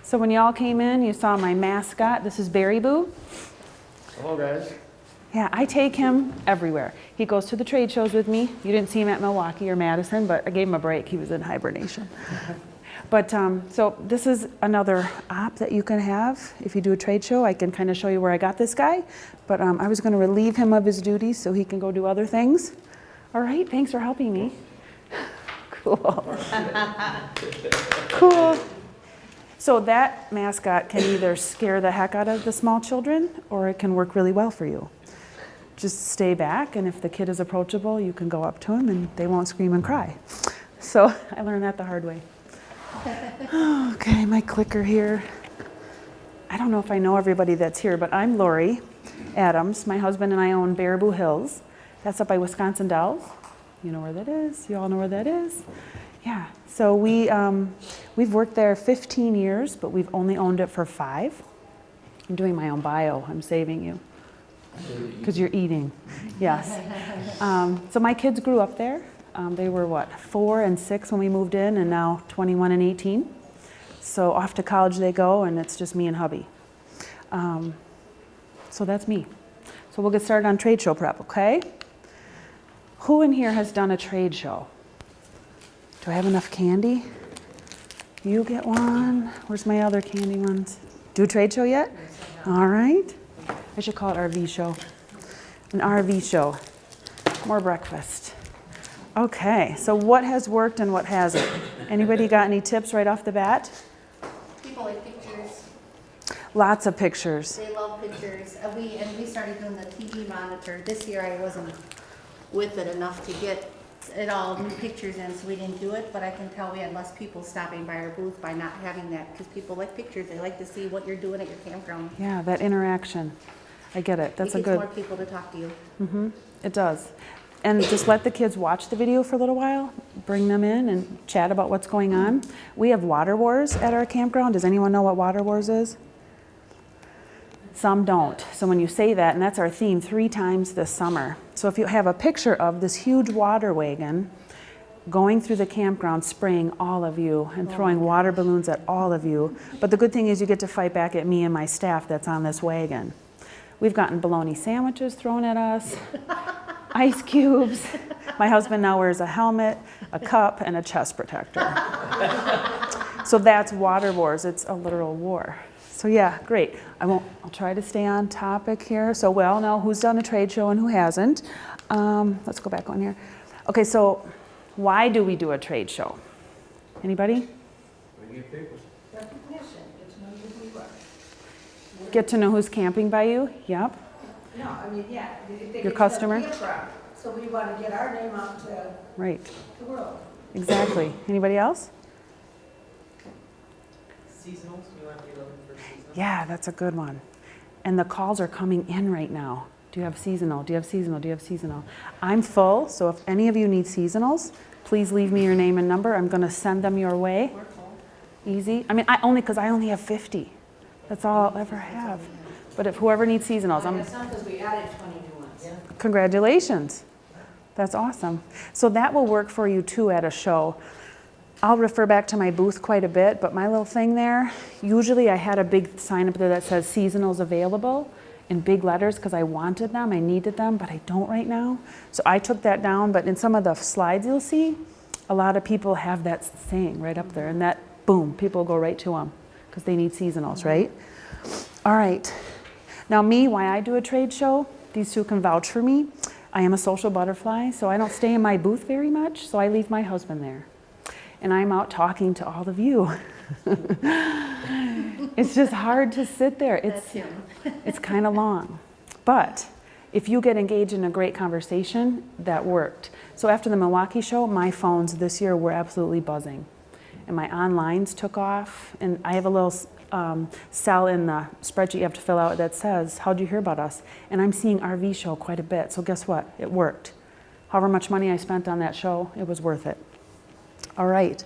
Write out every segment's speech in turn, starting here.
So when y'all came in, you saw my mascot. This is Barry Boo. Hello, guys. Yeah, I take him everywhere. He goes to the trade shows with me. You didn't see him at Milwaukee or Madison, but I gave him a break. He was in hibernation. But so this is another op that you can have if you do a trade show. I can kind of show you where I got this guy, but I was going to relieve him of his duties so he can go do other things. All right, thanks for helping me. Cool. Cool. So that mascot can either scare the heck out of the small children, or it can work really well for you. Just stay back, and if the kid is approachable, you can go up to him and they won't scream and cry. So I learned that the hard way. Okay, my clicker here. I don't know if I know everybody that's here, but I'm Lori Adams. My husband and I own Baraboo Hills. That's up by Wisconsin Dells. You know where that is? You all know where that is? Yeah. So we've worked there 15 years, but we've only owned it for 5. I'm doing my own bio. I'm saving you. Because you're eating. Yes. So my kids grew up there. They were, 4 and 6 when we moved in, and now 21 and 18. So off to college they go, and it's just me and hubby. So that's me. So we'll get started on trade show prep, okay? Who in here has done a trade show? Do I have enough candy? You get one. Where's my other candy ones? Do a trade show yet? All right. I should call it RV show. An RV show. More breakfast. Okay, so what has worked and what hasn't? Anybody got any tips right off the bat? People like pictures. Lots of pictures. They love pictures. We started doing the TV monitor. This year I wasn't with it enough to get it all new pictures in, so we didn't do it. But I can tell we had less people stopping by our booth by not having that, because people like pictures. They like to see what you're doing at your campground. Yeah, that interaction. I get it. That's a It good. gets more people to talk to you. Mm-hmm. It does. And just let the kids watch the video for a little while, bring them in and chat about what's going on. We have Water Wars at our campground. Does anyone know what Water Wars is? Some don't. So when you say that, and that's our theme 3 times this summer. So if you have a picture of this huge water wagon going through the campground, spraying all of you and throwing water balloons at all of you. But the good thing is you get to fight back at me and my staff that's on this wagon. We've gotten bologna sandwiches thrown at us. Ice cubes. My husband now wears a helmet, a cup, and a chest protector. So that's Water Wars. It's a literal war. So yeah, great. I'll try to stay on topic here. So we all know who's done a trade show and who hasn't. Let's go back on here. Okay, so why do we do a trade show? Anybody? Recognition, get to know who you are. Get to know who's camping by you? Yep. No, I mean, yeah. they Your get customer? to know the campground. So we want to get our name out to Right. the world. Exactly. Anybody else? Seasonals, you want to be looking for seasonals? Yeah, that's a good one. And the calls are coming in right now. Do you have seasonal? Do you have seasonal? Do you have seasonal? I'm full, so if any of you need seasonals, please leave me your name and number. I'm going to send them your way. We're full. Easy. I mean, because I only have 50. That's all I'll ever have. But if whoever needs seasonals, Some because we added 20 new ones. Yeah. congratulations. That's awesome. So that will work for you too at a show. I'll refer back to my booth quite a bit, but my little thing there, usually I had a big sign up there that says seasonals available in big letters because I wanted them, I needed them, but I don't right now. So I took that down, but in some of the slides you'll see, a lot of people have that saying right up there, and that, boom, people go right to them because they need seasonals, right? All right. Now me, why I do a trade show, these two can vouch for me. I am a social butterfly, so I don't stay in my booth very much, so I leave my husband there. And I'm out talking to all of you. It's just hard to sit there. That's him. It's kind of long. But if you get engaged in a great conversation, that worked. So after the Milwaukee show, my phones this year were absolutely buzzing. And my onlines took off. And I have a little cell in the spreadsheet you have to fill out that says, how'd you hear about us? And I'm seeing RV show quite a bit. So guess what? It worked. However much money I spent on that show, it was worth it. All right.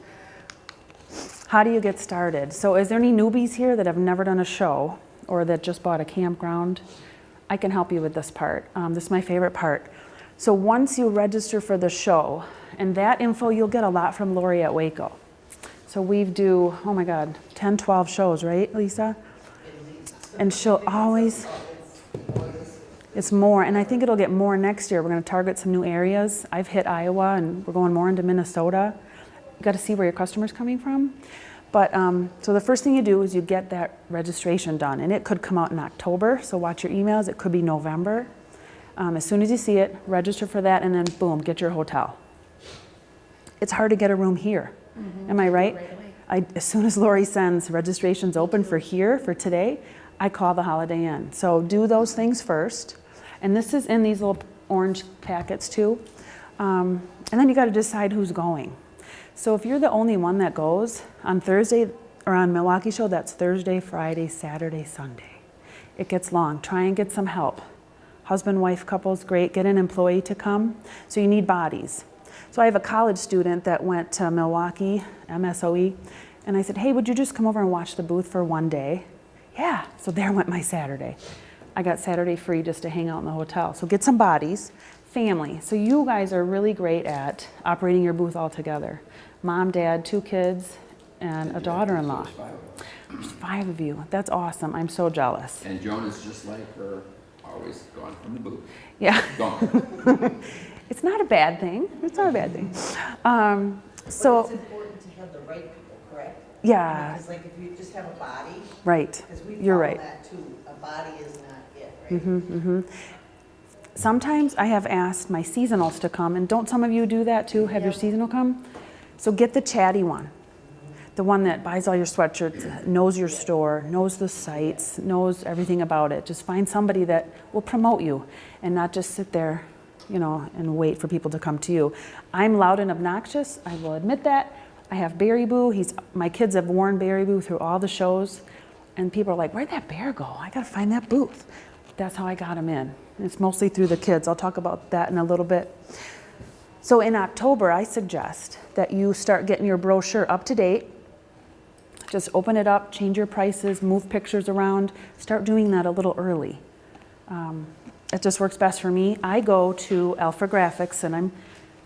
How do you get started? So is there any newbies here that have never done a show or that just bought a campground? I can help you with this part. This is my favorite part. So once you register for the show, and that info you'll get a lot from Lori at Waco. So we do, oh my God, 10, 12 shows, right, Lisa? And she'll always, it's more, and I think it'll get more next year. We're going to target some new areas. I've hit Iowa, and we're going more into Minnesota. You got to see where your customer's coming from. But so the first thing you do is you get that registration done, and it could come out in October. So watch your emails. It could be November. As soon as you see it, register for that, and then boom, get your hotel. It's hard to get a room here. Am I right? As soon as Lori sends registrations open for here for today, I call the Holiday Inn. So do those things first. And this is in these little orange packets too. And then you got to decide who's going. So if you're the only one that goes on Thursday or on Milwaukee show, that's Thursday, Friday, Saturday, Sunday. It gets long. Try and get some help. Husband, wife couples, great. Get an employee to come. So you need bodies. So I have a college student that went to Milwaukee, MSOE, and I said, hey, would you just come over and watch the booth for one day? Yeah, so there went my Saturday. I got Saturday free just to hang out in the hotel. So get some bodies. Family. So you guys are really great at operating your booth all together. Mom, dad, 2 kids, and a daughter-in-law. There's 5 of you. That's awesome. I'm so jealous. And Joan is just like her, always gone from the booth. Yeah. Gone. It's not a bad thing. It's not a bad thing. But So, it's important to have the right people, correct? yeah, Because like if you just have a body, right. because we You're follow right. that too, a body is not it, right? Sometimes I have asked my seasonals to come, and don't some of you do that too? Have your Yep. seasonal come? So get the chatty one. The one that buys all your sweatshirts, knows your store, knows the sites, knows everything about it. Just find somebody that will promote you and not just sit there, you know, and wait for people to come to you. I'm loud and obnoxious, I will admit that. I have Barry Boo. My kids have worn Barry Boo through all the shows, and people are like, where'd that bear go? I gotta find that booth. That's how I got him in. And it's mostly through the kids. I'll talk about that in a little bit. So in October, I suggest that you start getting your brochure up to date. Just open it up, change your prices, move pictures around. Start doing that a little early. It just works best for me. I go to Alpha Graphics, and I'm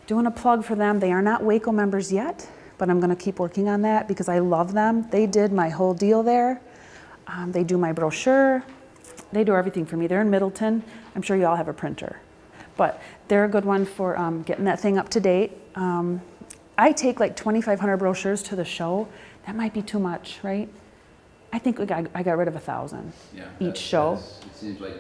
doing a plug for them. They are not Waco members yet, but I'm going to keep working on that because I love them. They did my whole deal there. They do my brochure. They do everything for me. They're in Middleton. I'm sure you all have a printer. But they're a good one for getting that thing up to date. I take like 2,500 brochures to the show. That might be too much, right? I think I got rid of 1,000 Yeah, each show. It seems like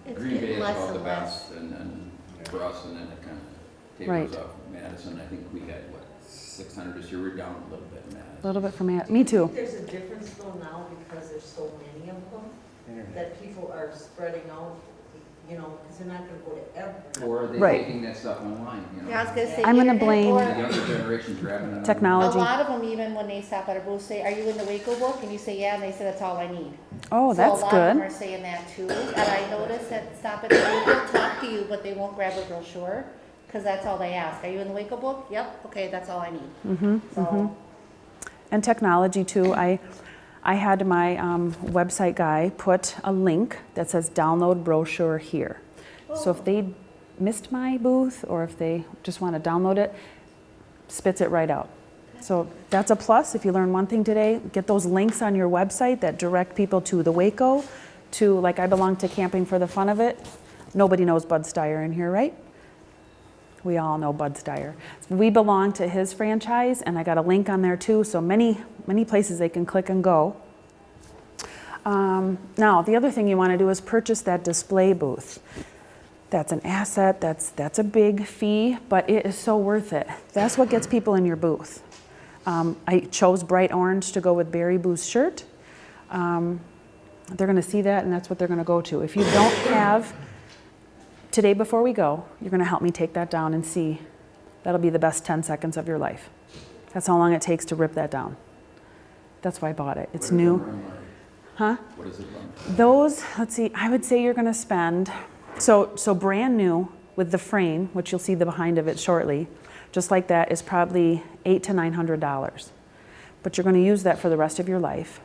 It's Green Bay getting is less about the and less. best, and then for us, and then it kind of Right. tapers off. Madison, I think we had, 600 this year. We're down a little bit in A Madison. little bit for me. Me too. There's a difference though now because there's so many of them that people are spreading out, you know, because they're not gonna go to every. Or are they Right. taking that stuff online, you know? Yeah, I was gonna say. I'm gonna internet blame- or- The younger generation's grabbing it. Technology. A lot of them, even when they stop at a booth, say, are you in the Waco book? And you say, yeah, and they say, that's all I need. Oh, that's So a lot of them good. are saying that too. And I noticed that stop at the booth, they'll talk to you, but they won't grab a brochure, because that's all they ask. Are you in the Waco book? Yep, okay, that's all I need. So, And technology too. I had my website guy put a link that says download brochure here. So if they missed my booth or if they just want to download it, spits it right out. So that's a plus. If you learn one thing today, get those links on your website that direct people to the Waco, to like I belong to Camping for the Fun of It. Nobody knows Bud Steyer in here, right? We all know Bud Steyer. We belong to his franchise, and I got a link on there too, so many places they can click and go. Now, the other thing you want to do is purchase that display booth. That's an asset, that's a big fee, but it is so worth it. That's what gets people in your booth. I chose bright orange to go with Barry Boo's shirt. They're going to see that, and that's what they're going to go to. If you don't have, today before we go, you're going to help me take that down and see. That'll be the best 10 seconds of your life. That's how long it takes to rip that down. That's why I bought it. It's new. Huh? What is it run? Those, let's see, I would say you're going to spend, so brand new with the frame, which you'll see the behind of it shortly, just like that, is probably $800 to $900. But you're going to use that for the rest of your life.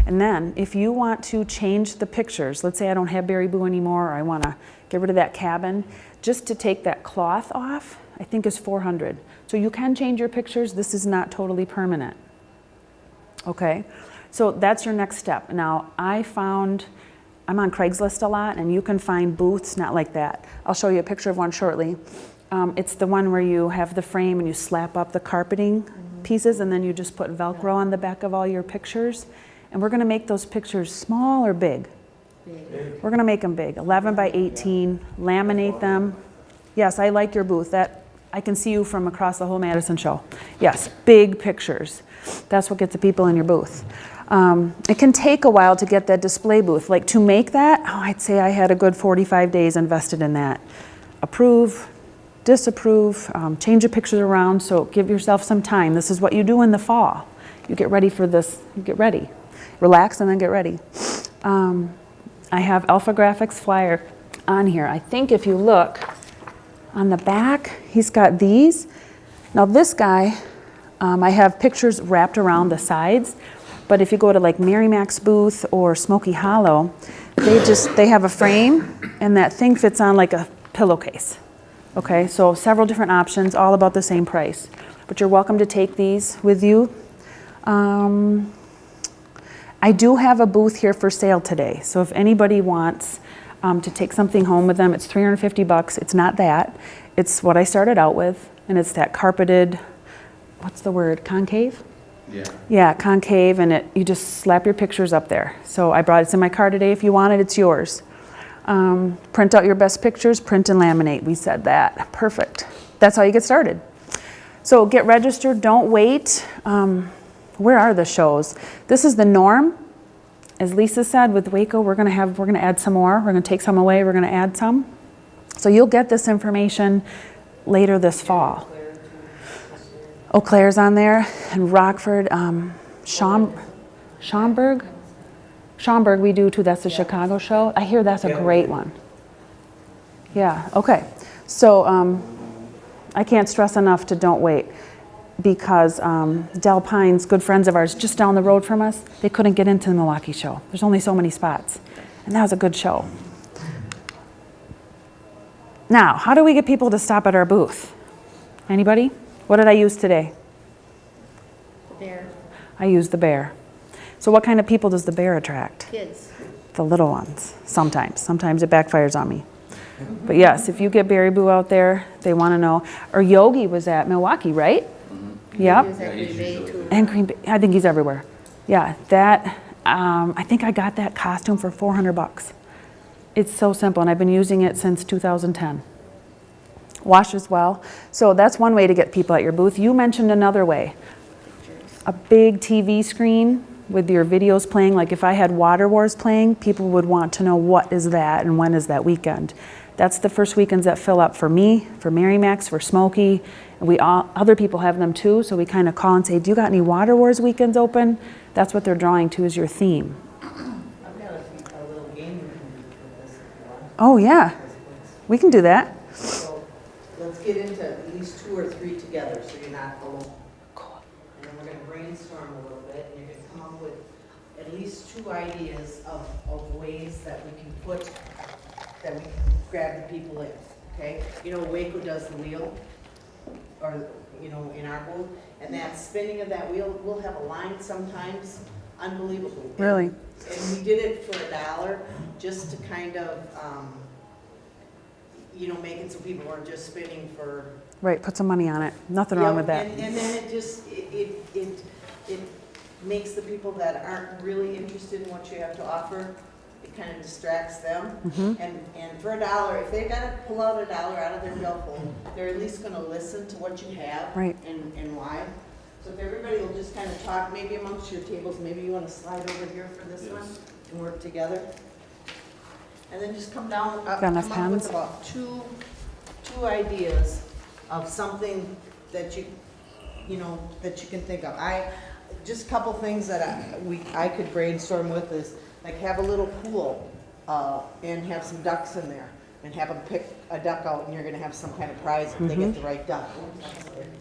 And then if you want to change the pictures, let's say I don't have Barry Boo anymore, or I want to get rid of that cabin, just to take that cloth off, I think is $400. So you can change your pictures. This is not totally permanent. Okay, so that's your next step. Now, I'm on Craigslist a lot, and you can find booths not like that. I'll show you a picture of one shortly. It's the one where you have the frame and you slap up the carpeting pieces, and then you just put Velcro on the back of all your pictures. And we're gonna make those pictures small or big? Big. We're gonna make them big, 11 by 18, laminate them. Yes, I like your booth. I can see you from across the whole Madison show. Yes, big pictures. That's what gets the people in your booth. It can take a while to get that display booth. Like to make that, I'd say I had a good 45 days invested in that. Approve, disapprove, change the pictures around, so give yourself some time. This is what you do in the fall. You get ready for this, you get ready. Relax and then get ready. I have Alpha Graphics flyer on here. I think if you look on the back, he's got these. Now this guy, I have pictures wrapped around the sides, but if you go to like Mary Mac's booth or Smoky Hollow, they have a frame and that thing fits on like a pillowcase. Okay, so several different options, all about the same price. But you're welcome to take these with you. I do have a booth here for sale today, so if anybody wants to take something home with them, it's $350. It's not that. It's what I started out with, and it's that carpeted, what's the word, concave? Yeah. Yeah, concave, and you just slap your pictures up there. So I brought it in my car today. If you want it, it's yours. Print out your best pictures, print and laminate. We said that. Perfect. That's how you get started. So get registered. Don't wait. Where are the shows? This is the norm. As Lisa said, with Waco, we're gonna add some more. We're gonna take some away. We're gonna add some. So you'll get this information later this fall. Eau Claire's on there, and Rockford, Schaumburg we do too. That's the Chicago show. I hear that's a great one. Yeah. Okay. So I can't stress enough to don't wait. Because Del Pines, good friends of ours, just down the road from us, they couldn't get into the Milwaukee show. There's only so many spots. And that was a good show. Now, how do we get people to stop at our booth? Anybody? What did I use today? The bear, I used the bear. So what kind of people does the bear attract? kids. The little ones, sometimes. Sometimes it backfires on me. But yes, if you get Barry Boo out there, they want to know. Or Yogi was at Milwaukee, right? Yep. He was at Green Bay too. And Green Bay, I think he's everywhere. Yeah, that, I think I got that costume for $400. It's so simple, and I've been using it since 2010. Washes well. So that's one way to get people at your booth. You mentioned another way. A big TV screen with your videos playing. Like if I had Water Wars playing, people would want to know what is that and when is that weekend. That's the first weekends that fill up for me, for Mary Mac's, for Smokey. And other people have them too, so we kind of call and say, do you got any Water Wars weekends open? That's what they're drawing to, is your theme. I've got a little game we can do for this if you want. Oh yeah, we can do that. So let's get into at least 2 or 3 together, so you're not alone. And then we're gonna brainstorm a little bit, and you're gonna come up with at least 2 ideas of ways that we can grab the people in, okay? You know, Waco does the wheel, or, you know, in our booth, and that spinning of that wheel, we'll have a line sometimes, unbelievable. Really? And we did it for $1, just to kind of, you know, make it so people weren't just spinning for. Right, put some money on it. Nothing wrong with that. And then it just, it makes the people that aren't really interested in what you have to offer, it kind of distracts them. And for $1, if they've got to pull out $1 out of their billfold, they're at least gonna listen to what you have. Right. And why. So if everybody will just kind of talk, maybe amongst your tables, maybe you want to slide over here for this one and work together. And then just come down, Got enough come up with pens? about two ideas of something that you know, that you can think of. Just a couple things that I could brainstorm with is, like, have a little pool, and have some ducks in there, and have them pick a duck out, and you're gonna have some kind of prize if they get the right duck.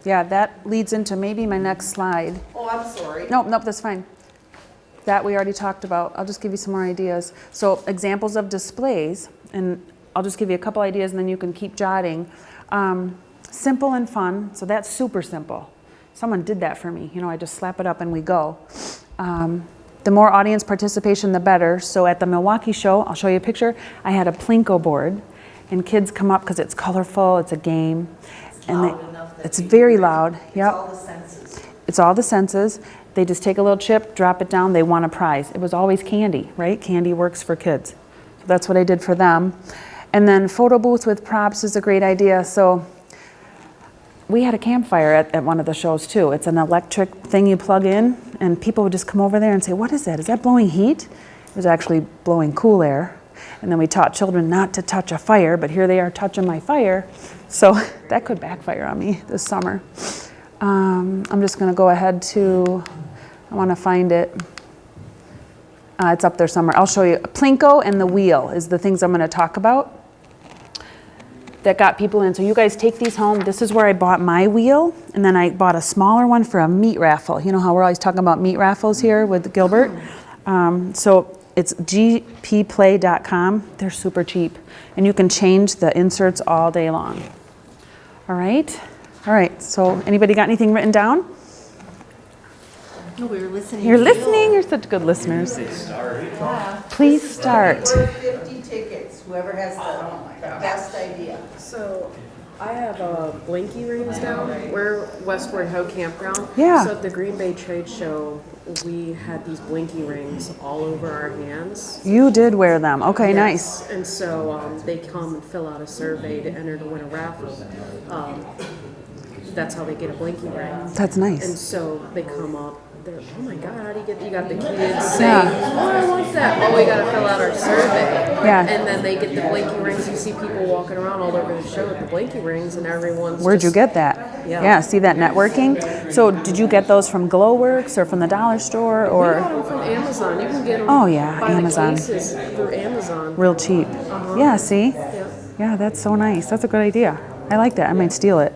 Yeah, that leads into maybe my next slide. Oh, I'm sorry. Nope, that's fine. That we already talked about. I'll just give you some more ideas. So examples of displays, and I'll just give you a couple ideas and then you can keep jotting. Simple and fun, so that's super simple. Someone did that for me. You know, I just slap it up and we go. The more audience participation, the better. So at the Milwaukee show, I'll show you a picture. I had a Plinko board, and kids come up because it's colorful, it's a game. And Loud enough that it's you- very loud. It's Yep. all the senses. It's all the senses. They just take a little chip, drop it down, they won a prize. It was always candy, right? Candy works for kids. So that's what I did for them. And then photo booth with props is a great idea. So we had a campfire at one of the shows too. It's an electric thing you plug in, and people would just come over there and say, what is that? Is that blowing heat? It was actually blowing cool air. And then we taught children not to touch a fire, but here they are touching my fire. So that could backfire on me this summer. I'm just gonna go ahead to, I wanna find it. It's up there somewhere. I'll show you. Plinko and the wheel is the things I'm gonna talk about that got people in. So you guys take these home. This is where I bought my wheel, and then I bought a smaller one for a meat raffle. You know how we're always talking about meat raffles here with Gilbert? So it's gpplay.com. They're super cheap, and you can change the inserts all day long. All right? All right, so anybody got anything written down? No, we were listening. You're to you. listening? You're such good listeners. Please start. For 50 tickets, whoever has the best idea. So, I have blinky rings down. We're Westward Ho Campground. Yeah. So at the Green Bay Trade Show, we had these blinky rings all over our hands. You did wear them. Okay, Yes. nice. And so they come and fill out a survey to enter to win a raffle. That's how they get a blinky ring. That's And nice. so they come up. They're, oh my God, how do you get? You got the kids saying, oh, I want that. Oh, we got to fill out our survey. Yeah. And then they get the blinky rings. You see people walking around all over the show with the blinky rings, and everyone's. Where'd you just- get that? Yeah. See that networking? So did you get those from Glowworks or from the dollar store We got or them from Amazon. You can get them. Oh, yeah, by Amazon. the cases through Amazon. real cheap? Yeah, see? Yeah. Yeah, that's so nice. That's a good idea. I like that. I might steal it.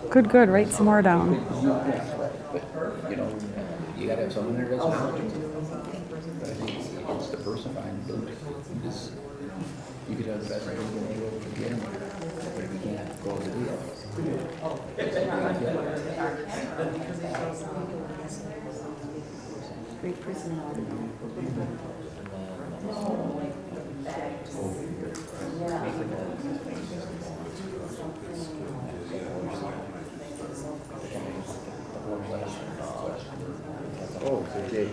Good, good. Write some more down. But, you know, you gotta have someone there that's knowledgeable. But I think it's diversifying the building. You could have the best idea in the world to begin with, but if you can't go to the deal. Great personality. Oh, okay.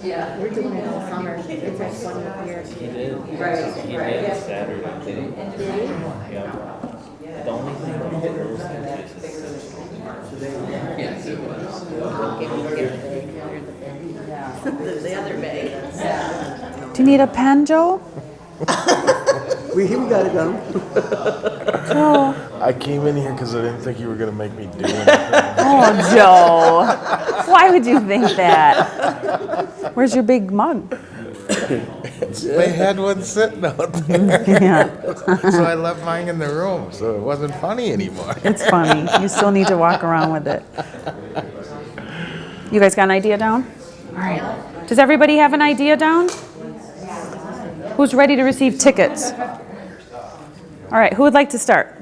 Yeah. We're doing it all summer. It's like 20 years. He did. He did Saturday. Yeah. The only thing that he did was The other bag. Do you need a pen, Joe? We got it done. Joe. I came in here because I didn't think you were going to make me do anything. Oh, Joe. Why would you think that? Where's your big mug? They had one sitting out there, Yeah, so I left mine in the room, so it wasn't funny anymore. it's funny. You still need to walk around with it. You guys got an idea down? All right. Does everybody have an idea down? Who's ready to receive tickets? All right, who would like to start?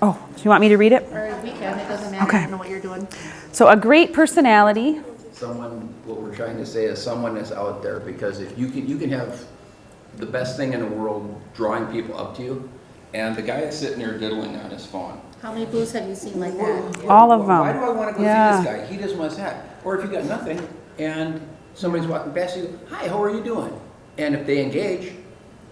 Oh, do you want me to read it? Or we can, it doesn't matter. Okay. I don't know what you're doing. So, a great personality. Someone, what we're trying to say is someone that's out there, because if you can have the best thing in the world drawing people up to you, and the guy is sitting there diddling on his phone. How many booths have you seen like that? All of them. Why do I want to go Yeah. see this guy? He doesn't want that. Or if you got nothing, and somebody's walking past you, hi, how are you doing? And if they engage,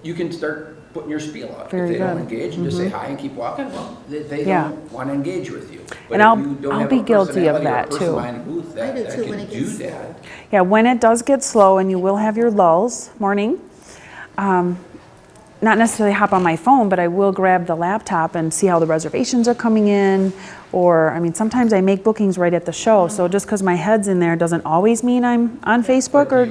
you can start putting your spiel out. Very If they don't good. Mm-hmm. engage and just say hi and keep walking, well, they Yeah. don't want to engage with you. But And if I'll- you don't I'll have be a guilty of personality or a that, person too. behind a booth I do that too, when can it do gets that. slow. Yeah, when it does get slow, and you will have your lulls, morning, not necessarily hop on my phone, but I will grab the laptop and see how the reservations are coming in. Or, I mean, sometimes I make bookings right at the show, so just because my head's in there doesn't always mean I'm on Facebook or.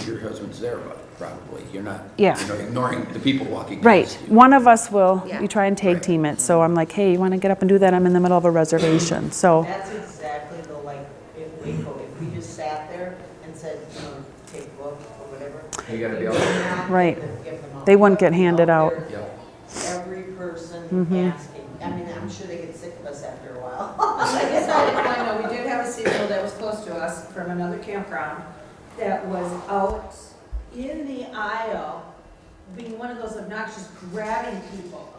Your husband's there, probably. You're not, Yeah. ignoring the people walking Right. past you. One of us will, Yeah. we try and tag team it. So I'm like, hey, you want to get up and do that? I'm in the middle of a reservation. So, That's exactly the, like, if Waco, if we just sat there and said, take a look or whatever. You gotta be out there. right. Give them all. They wouldn't get handed out. Yeah. Every asking. I mean, I'm sure they get sick of us after a while. I decided, I know, we did have a seasonal that was close to us from another campground that was out in the aisle, being one of those obnoxious grabbing people.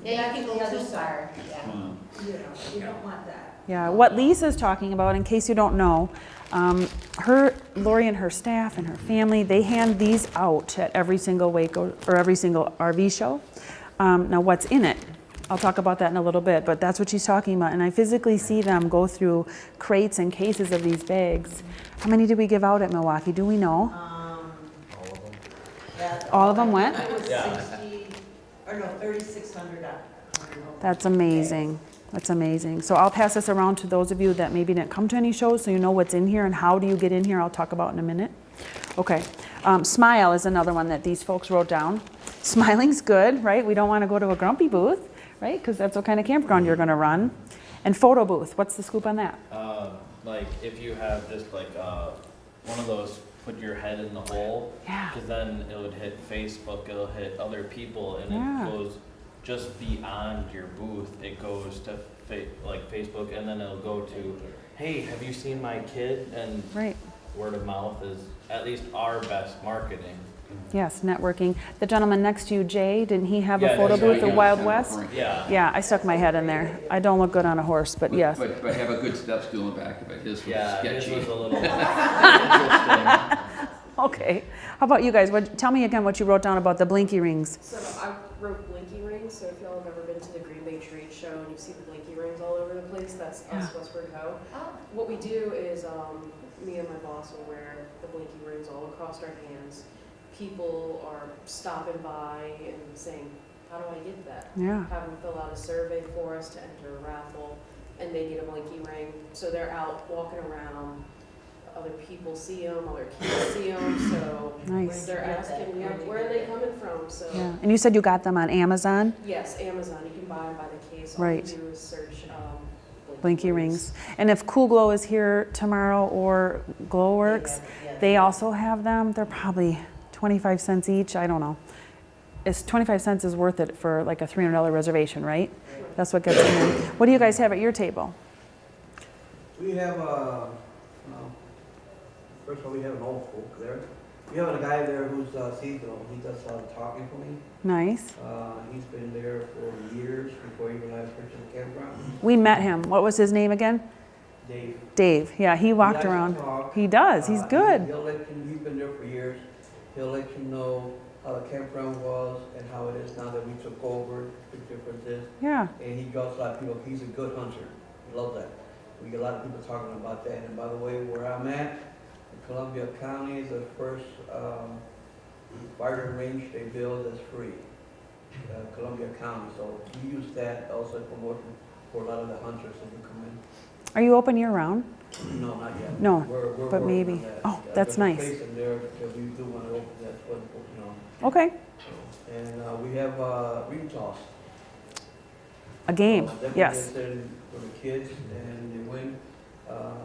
Yeah, you can go That's too too far, yeah. You know, you don't want that. Yeah, what Lisa's talking about, in case you don't know, Lori and her staff and her family, they hand these out at every single Waco, or every single RV show. Now what's in it? I'll talk about that in a little bit, but that's what she's talking about. And I physically see them go through crates and cases of these bags. How many did we give out at Milwaukee? Do we know? Yeah, All of them went? It was Yeah. 60, or no, 3,600. That's amazing. That's amazing. So I'll pass this around to those of you that maybe didn't come to any shows, so you know what's in here and how do you get in here. I'll talk about in a minute. Okay. Smile is another one that these folks wrote down. Smiling's good, right? We don't want to go to a grumpy booth, right? Because that's what kind of campground you're going to run. And photo booth. What's the scoop on that? Like if you have just like one of those, put your head in the hole. Yeah. Because then it would hit Facebook, it'll hit other people, and Yeah. it goes just beyond your booth. It goes to like Facebook, and then it'll go to, hey, have you seen my kid? And Right. word of mouth is at least our best marketing. Yes, networking. The gentleman next to you, Jay, didn't he have a Yeah, photo that's booth right. at Wild West? Yeah. Yeah, I stuck my head in there. I don't look good on a horse, but yes. But have a good step stool in the back of it. His was Yeah, sketchy. this was a little interesting. Okay. How about you guys? Tell me again what you wrote down about the blinky rings. So I wrote blinky rings, so if y'all have ever been to the Green Bay Trade Show and you see the blinky rings all over the place, that's us, Westward Ho. What we do is, me and my boss will wear the blinky rings all across our hands. People are stopping by and saying, how do I get that? Yeah. Have them fill out a survey for us to enter a raffle, and they get a blinky ring. So they're out walking around, other people see them, other kids see them, so Nice. they're asking, where are they coming from? So Yeah. And you said you got them on Amazon? yes, Amazon, you can buy them by the case. Right. All you do is search Blinky rings. And if Cool Glow is here tomorrow or Glowworks, they also have them. They're probably 25 cents each. I don't know. It's 25 cents is worth it for like a $300 reservation, right? That's what gets them in. What do you guys have at your table? We have, first of all, we have an old folk there. We have a guy there who's seasonal. He does a lot of talking for me. Nice. He's been there for years before even I purchased the campground. We met him. What was his name again? Dave. Dave. Yeah, he walked likes to around. talk. He does. He's good. He'll let you, he's been there for years. He'll let you know how the campground was and how it is now that we took over, the difference is. Yeah. And he draws a lot of people. He's a good hunter. He loves that. We get a lot of people talking about that. And by the way, where I'm at, Columbia County is the first firing range they build that's free. Columbia County. So we use that also promotion for a lot of the hunters that will come in. Are you open year round? No, not yet. No, We're but working maybe. on that. Oh, that's There's a nice. place in there that we do want to open. That's what, you know. Okay. And we have ring toss. A game. That we Yes. get in for the kids and they win.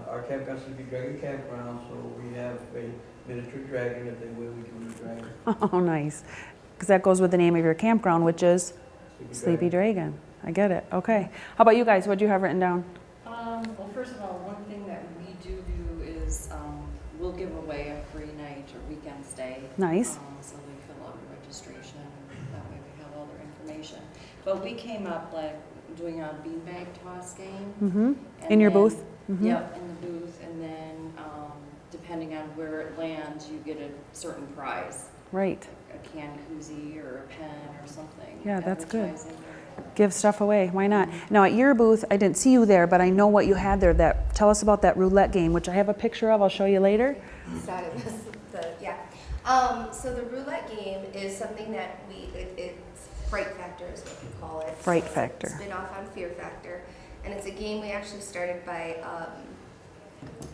Our campground should be Dragon Campground, so we have a miniature dragon. If they win, we can win a dragon. Oh, nice. Because that goes with the name of your campground, which is Sleepy Dragon. I get it. Okay. How about you guys? What do you have written down? Well, first of all, one thing that we do is we'll give away a free night or weekend stay. Nice. So they fill out your registration, and that way we have all their information. But we came up like doing a beanbag toss game. Mm-hmm. and In your then- booth? Mhm. Yep, in the booth, and then depending on where it lands, you get a certain prize. Right. A canned koozie or a pen or something. Yeah, that's good. Advertising. Give stuff away. Why not? Now, at your booth, I didn't see you there, but I know what you had there. Tell us about that roulette game, which I have a picture of. I'll show you later. Started this, yeah. So the roulette game is something that it's Fright Factor is what we call it. Fright It's a Factor. spin-off on Fear Factor. And it's a game we actually started by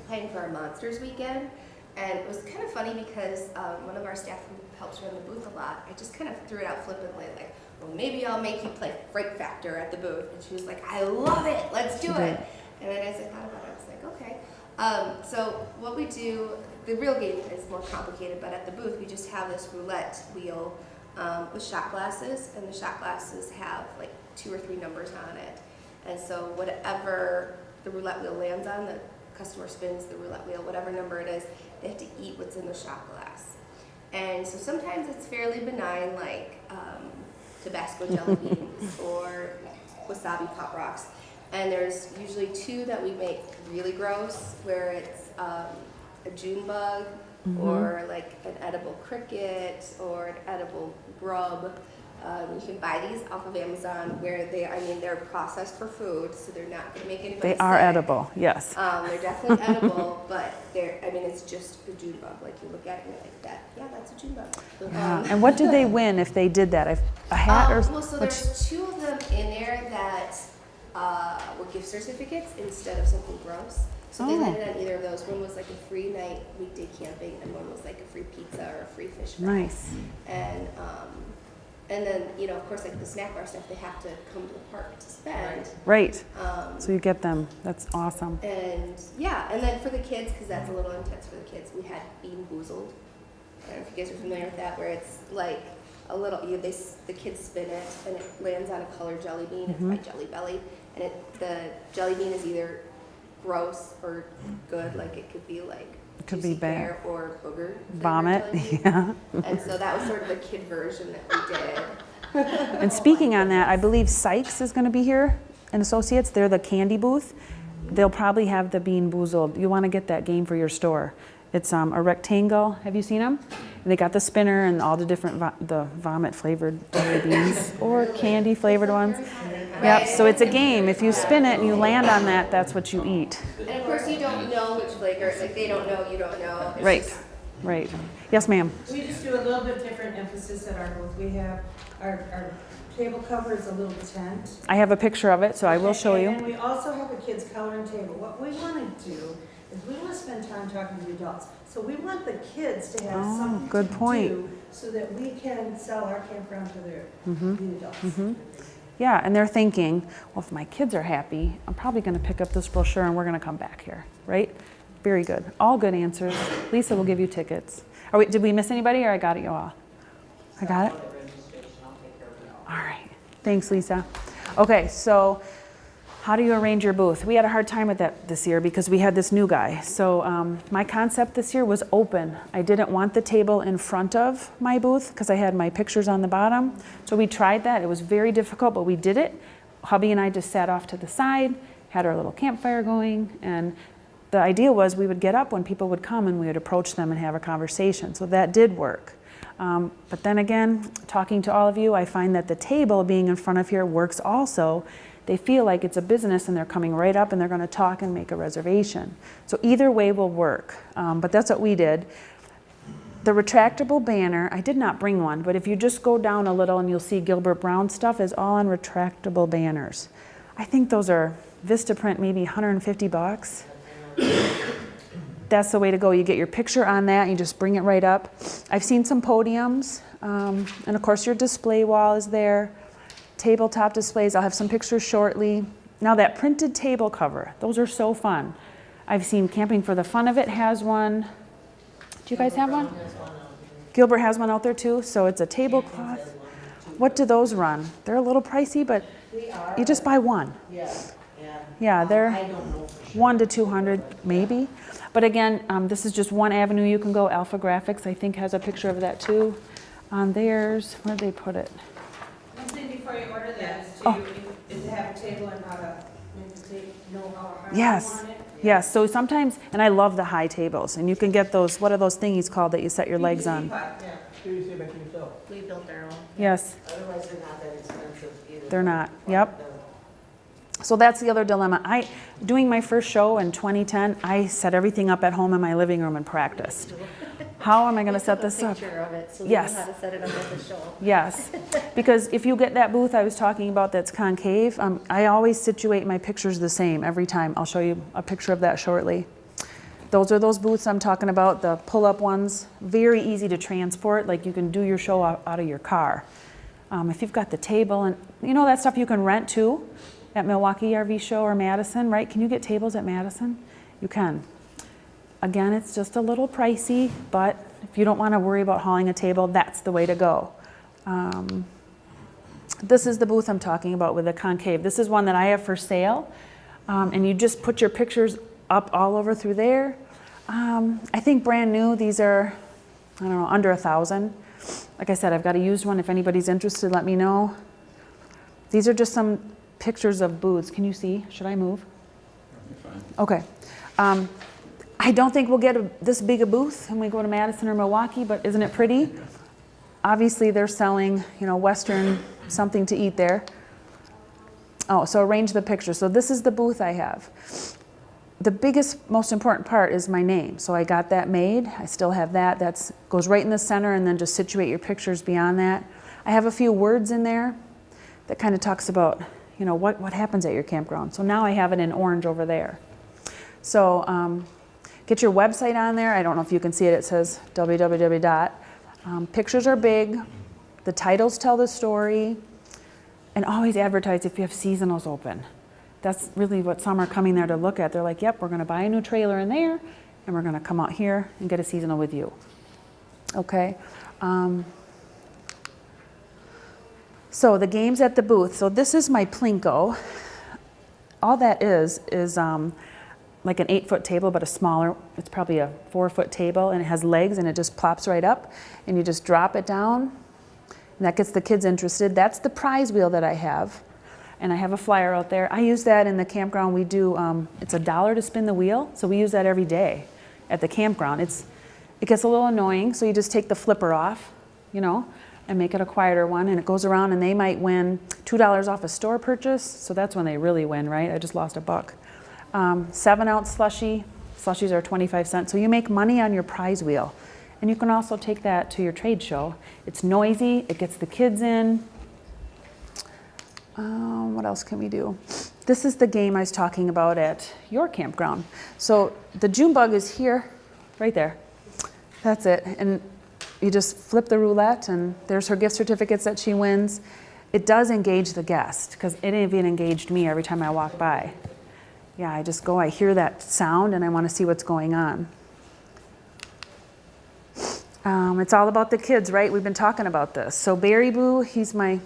playing for our Monsters Weekend. And it was kind of funny because one of our staff who helps run the booth a lot, I just kind of threw it out flippantly, like, well, maybe I'll make you play Fright Factor at the booth. And she was like, I love it, let's do it. And then as I thought about it, I was like, okay. So what we do, the real game is more complicated, but at the booth we just have this roulette wheel with shot glasses, and the shot glasses have like 2 or 3 numbers on it. And so whatever the roulette wheel lands on, the customer spins the roulette wheel, whatever number it is, they have to eat what's in the shot glass. And so sometimes it's fairly benign, like Tabasco jelly beans or wasabi pop rocks. And there's usually 2 that we make really gross, where it's a June bug, or like an edible cricket, or an edible grub. You can buy these off of Amazon, where they're processed for food, so they're not going to make anybody They are sick. edible, yes. They're definitely edible, but it's just a June bug. Like you look at it and you're like, that's a June bug. Yeah. And what did they win if they did that? A hat or? Well, so there's 2 of them in there that were gift certificates instead of something gross. So they landed on either of those. One was like a free night weekday camping, and one was like a free pizza or a free fish fry. Nice. And then, of course, like the snack bar stuff, they have to come to the park to spend. Right. So you get them. That's awesome. And then for the kids, because that's a little intense for the kids, we had Bean Boozled. I don't know if you guys are familiar with that, where it's like a little, the kids spin it, and it lands on a colored jelly bean. It's by Jelly Belly. And the jelly bean is either gross or good, like it could be like Could be bad. or booger. Vomit, yeah. And so that was sort of a kid version that we did. And speaking on that, I believe Sykes is going to be here and Associates. They're the candy booth. They'll probably have the Bean Boozled. You want to get that game for your store. It's a rectangle. Have you seen them? And they got the spinner and all the different the vomit flavored jelly beans or candy flavored ones. Yep. So it's a game. If you spin it and you land on that, that's what you eat. And of course, you don't know which flavor. Like they don't know, you don't know. It's Right. just- Right. Yes, ma'am. We just do a little bit different emphasis at our booth. We have, our table cover is a little tent. I have a picture of it, so I will show you. And we also have a kids coloring table. What we want to do is we want to spend time talking to the adults. So we want the kids to have something good to point. do so that we can sell our campground to the adults. Yeah, and they're thinking, well, if my kids are happy, I'm probably going to pick up this brochure and we're going to come back here, right? Very good. All good answers. Lisa will give you tickets. Did we miss anybody, or I got it you all? I got it? All right. Thanks, Lisa. Okay, so how do you arrange your booth? We had a hard time with that this year because we had this new guy. So my concept this year was open. I didn't want the table in front of my booth because I had my pictures on the bottom. So we tried that. It was very difficult, but we did it. Hubby and I just sat off to the side, had our little campfire going, and the idea was we would get up when people would come and we would approach them and have a conversation. So that did work. But then again, talking to all of you, I find that the table being in front of here works also. They feel like it's a business and they're coming right up and they're going to talk and make a reservation. So either way will work. But that's what we did. The retractable banner, I did not bring one, but if you just go down a little and you'll see Gilbert Brown stuff is all on retractable banners. I think those are Vistaprint, maybe $150. That's the way to go. You get your picture on that and you just bring it right up. I've seen some podiums, and of course your display wall is there. Tabletop displays, I'll have some pictures shortly. Now that printed table cover, those are so fun. I've seen Camping for the Fun of It has one. Do you guys have one? Gilbert has one out there too, so it's a tablecloth. What do those run? They're a little pricey, but you just buy one. Yeah, they're $100 to $200 maybe. But again, this is just one avenue you can go. Alpha Graphics, I think, has a picture of that too on theirs. Where did they put it? One thing before you order that is to have a table and how to know how hard you Yes. want it. Yes, so sometimes, and I love the high tables, and you can get those, what are those thingies called that you set your legs on? You say back to yourself. We built our own. Yes, Otherwise, they're not that expensive either. they're not, yep. So that's the other dilemma. Doing my first show in 2010, I set everything up at home in my living room and practiced. How am I going to set this up? Picture of it, so we Yes. know how to set it up at the show. Yes, because if you get that booth I was talking about that's concave, I always situate my pictures the same every time. I'll show you a picture of that shortly. Those are those booths I'm talking about, the pull-up ones. Very easy to transport, like you can do your show out of your car. If you've got the table, and you know that stuff you can rent too at Milwaukee RV Show or Madison, right? Can you get tables at Madison? You can. Again, it's just a little pricey, but if you don't want to worry about hauling a table, that's the way to go. This is the booth I'm talking about with the concave. This is one that I have for sale. And you just put your pictures up all over through there. I think brand new, these are, I don't know, under 1,000. Like I said, I've got a used one. If anybody's interested, let me know. These are just some pictures of booths. Can you see? Should I move? Fine. Okay. I don't think we'll get this big a booth when we go to Madison or Milwaukee, but isn't it pretty? Obviously, they're selling, Western something to eat there. Oh, so arrange the picture. So this is the booth I have. The biggest, most important part is my name. So I got that made. I still have that. That goes right in the center, and then just situate your pictures beyond that. I have a few words in there that kind of talks about, what happens at your campground. So now I have it in orange over there. So get your website on there. I don't know if you can see it. It says www. Pictures are big. The titles tell the story. And always advertise if you have seasonals open. That's really what some are coming there to look at. They're like, yep, we're going to buy a new trailer in there, and we're going to come out here and get a seasonal with you. Okay. So the games at the booth. So this is my Plinko. All that is like an 8-foot table, but a smaller. It's probably a 4-foot table, and it has legs, and it just plops right up, and you just drop it down, and that gets the kids interested. That's the prize wheel that I have, and I have a flyer out there. I use that in the campground. We do. It's $1 to spin the wheel, so we use that every day at the campground. It gets a little annoying, so you just take the flipper off, and make it a quieter one, and it goes around, and they might win $2 off a store purchase, so that's when they really win, right? I just lost $1. 7-ounce slushie. Slushies are 25 cents, so you make money on your prize wheel. And you can also take that to your trade show. It's noisy, it gets the kids in. What else can we do? This is the game I was talking about at your campground. So the June bug is here, right there. That's it. And you just flip the roulette, and there's her gift certificates that she wins. It does engage the guest, because it even engaged me every time I walk by. Yeah, I just go, I hear that sound, and I want to see what's going on. It's all about the kids, right? We've been talking about this. So Barry Boo, he's my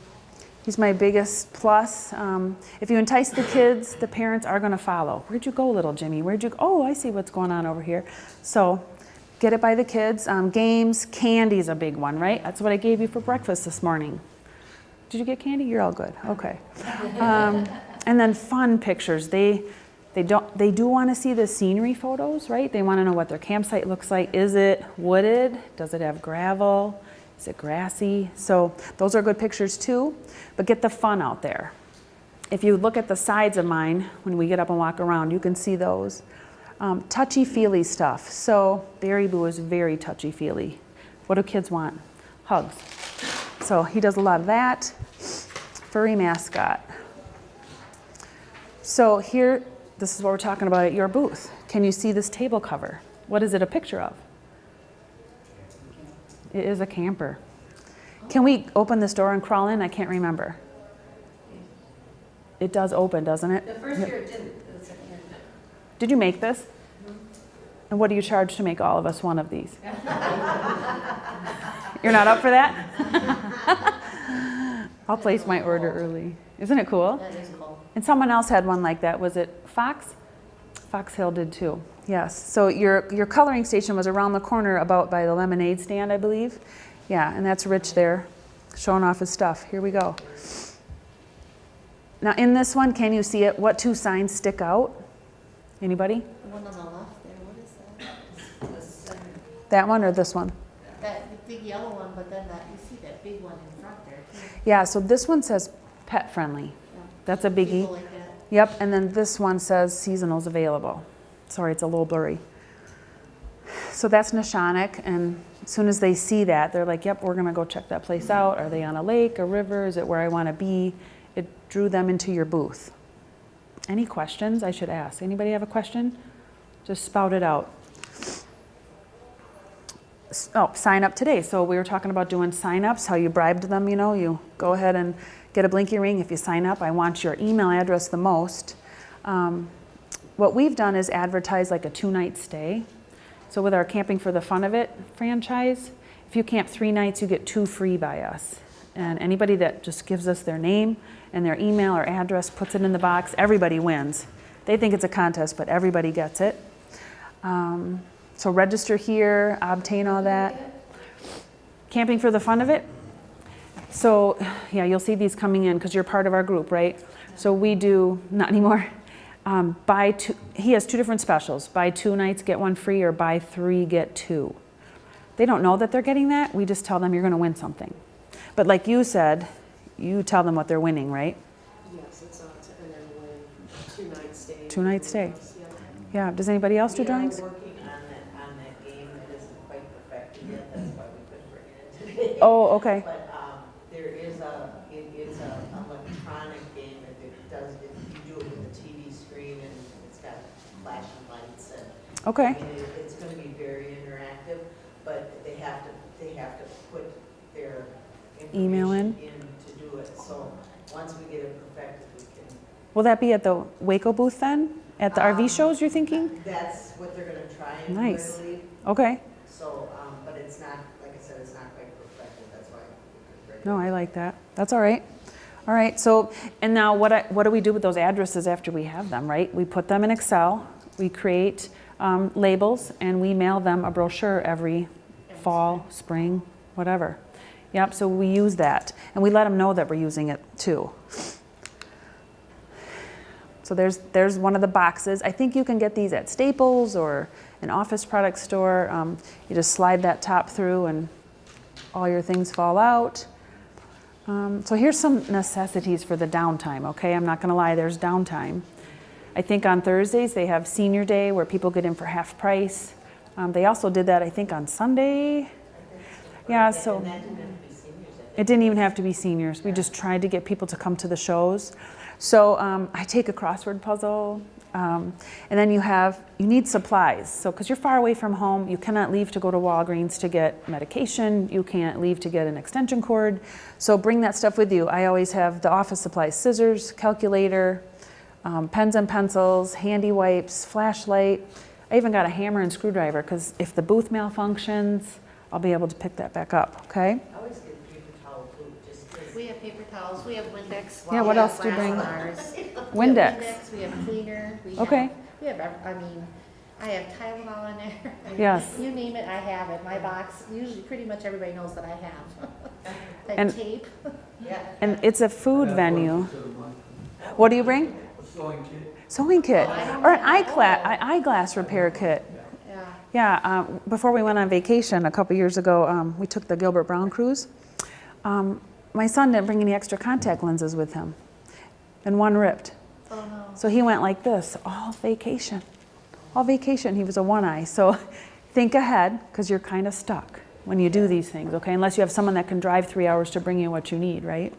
biggest plus. If you entice the kids, the parents are going to follow. Where'd you go, little Jimmy? Where'd you go? Oh, I see what's going on over here. So get it by the kids. Games, candy's a big one, right? That's what I gave you for breakfast this morning. Did you get candy? You're all good. Okay. And then fun pictures. They do want to see the scenery photos, right? They want to know what their campsite looks like. Is it wooded? Does it have gravel? Is it grassy? So those are good pictures too, but get the fun out there. If you look at the sides of mine, when we get up and walk around, you can see those. Touchy-feely stuff. So Barry Boo is very touchy-feely. What do kids want? Hugs. So he does a lot of that. Furry mascot. So here, this is what we're talking about at your booth. Can you see this table cover? What is it a picture of? It is a camper. Can we open this door and crawl in? I can't remember. It does open, doesn't it? The first year it didn't, the second year it did. Did you make this? And what do you charge to make all of us one of these? You're not up for that? I'll place my order early. Isn't it cool? That is cool. And someone else had one like that. Was it Fox? Fox Hill did too. Yes. So your coloring station was around the corner about by the lemonade stand, I believe. Yeah, and that's Rich there showing off his stuff. Here we go. Now in this one, can you see it? What two signs stick out? Anybody? The one on the left there, what is that? That one or this one? That big yellow one, but then you see that big one in front there too. Yeah, so this one says pet friendly. Yeah. That's a biggie. People like that. Yep, and then this one says seasonals available. Sorry, it's a little blurry. So that's Neshonoc, and as soon as they see that, they're like, yep, we're gonna go check that place out. Are they on a lake, a river? Is it where I wanna be? It drew them into your booth. Any questions I should ask? Anybody have a question? Just spout it out. Oh, sign up today. So we were talking about doing sign-ups, how you bribed them, you go ahead and get a blinky ring if you sign up. I want your email address the most. What we've done is advertise like a 2-night stay. So with our Camping for the Fun of It franchise, if you camp 3 nights, you get 2 free by us. And anybody that just gives us their name and their email or address, puts it in the box, everybody wins. They think it's a contest, but everybody gets it. So register here, obtain all that. Camping for the fun of it. So yeah, you'll see these coming in because you're part of our group, right? So we do, not anymore. Buy two, he has 2 different specials. Buy 2 nights, get 1 free, or buy 3, get 2. They don't know that they're getting that. We just tell them you're going to win something. But like you said, you tell them what they're winning, right? Yes, it's and then win 2 night stay. 2 night stay. Yeah. Yeah. Does anybody else do drawings? We are working on that game. It isn't quite perfected yet. That's why we couldn't bring it in today. Oh, okay. But there is it's an electronic game that it does, you do it with a TV screen and it's got flashing lights and. Okay. I mean, it's gonna be very interactive, but they have to put their Email in? information in to do it. So once we get it perfected, we can. Will that be at the Waco booth then? At the RV shows, you're thinking? That's what they're gonna try and do, Nice. I believe. Okay. So, but it's not, like I said, it's not quite perfected, that's why we couldn't bring it. No, I like that. That's all right. All right. So, and now what do we do with those addresses after we have them, right? We put them in Excel. We create labels and we mail them a brochure every fall, spring, whatever. Yep. So we use that and we let them know that we're using it too. So there's one of the boxes. I think you can get these at Staples or an office product store. You just slide that top through and all your things fall out. So here's some necessities for the downtime, okay? I'm not gonna lie, there's downtime. I think on Thursdays they have senior day where people get in for half price. They also did that, I think, on Sunday. Yeah, so And that didn't have to be seniors, I think. it didn't even have to be seniors. We just tried to get people to come to the shows. So I take a crossword puzzle, and then you need supplies. So because you're far away from home, you cannot leave to go to Walgreens to get medication. You can't leave to get an extension cord. So bring that stuff with you. I always have the office supplies: scissors, calculator, pens and pencils, handy wipes, flashlight. I even got a hammer and screwdriver because if the booth malfunctions, I'll be able to pick that back up, okay? I always get a paper towel too, just 'cause. We have paper towels, we have Windex. Yeah, we what have else do you bring? glass bars. Windex. We have Windex, we have cleaner. Okay. We have, I have Tylenol in there. Yes. You name it, I have it. My box, usually pretty much everybody knows that I have. I And- have tape. Yeah. And it's a food venue. What do you bring? A sewing kit. Sewing kit Oh, I don't or an know. eyeglass repair kit. Yeah. Yeah, before we went on vacation a couple years ago, we took the Gilbert Brown cruise. My son didn't bring any extra contact lenses with him, and one ripped. Oh, no. So he went like this all vacation. All vacation, he was a one-eye. So think ahead, because you're kind of stuck when you do these things, okay? Unless you have someone that can drive 3 hours to bring you what you need, right?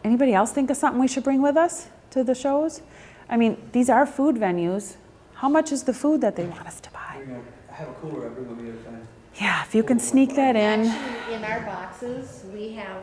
Anybody else think of something we should bring with us to the shows? I mean, these are food venues. How much is the food that they want us to buy? I have a cooler I bring with me every time. Yeah, if you can sneak that in. Actually, in our boxes, we have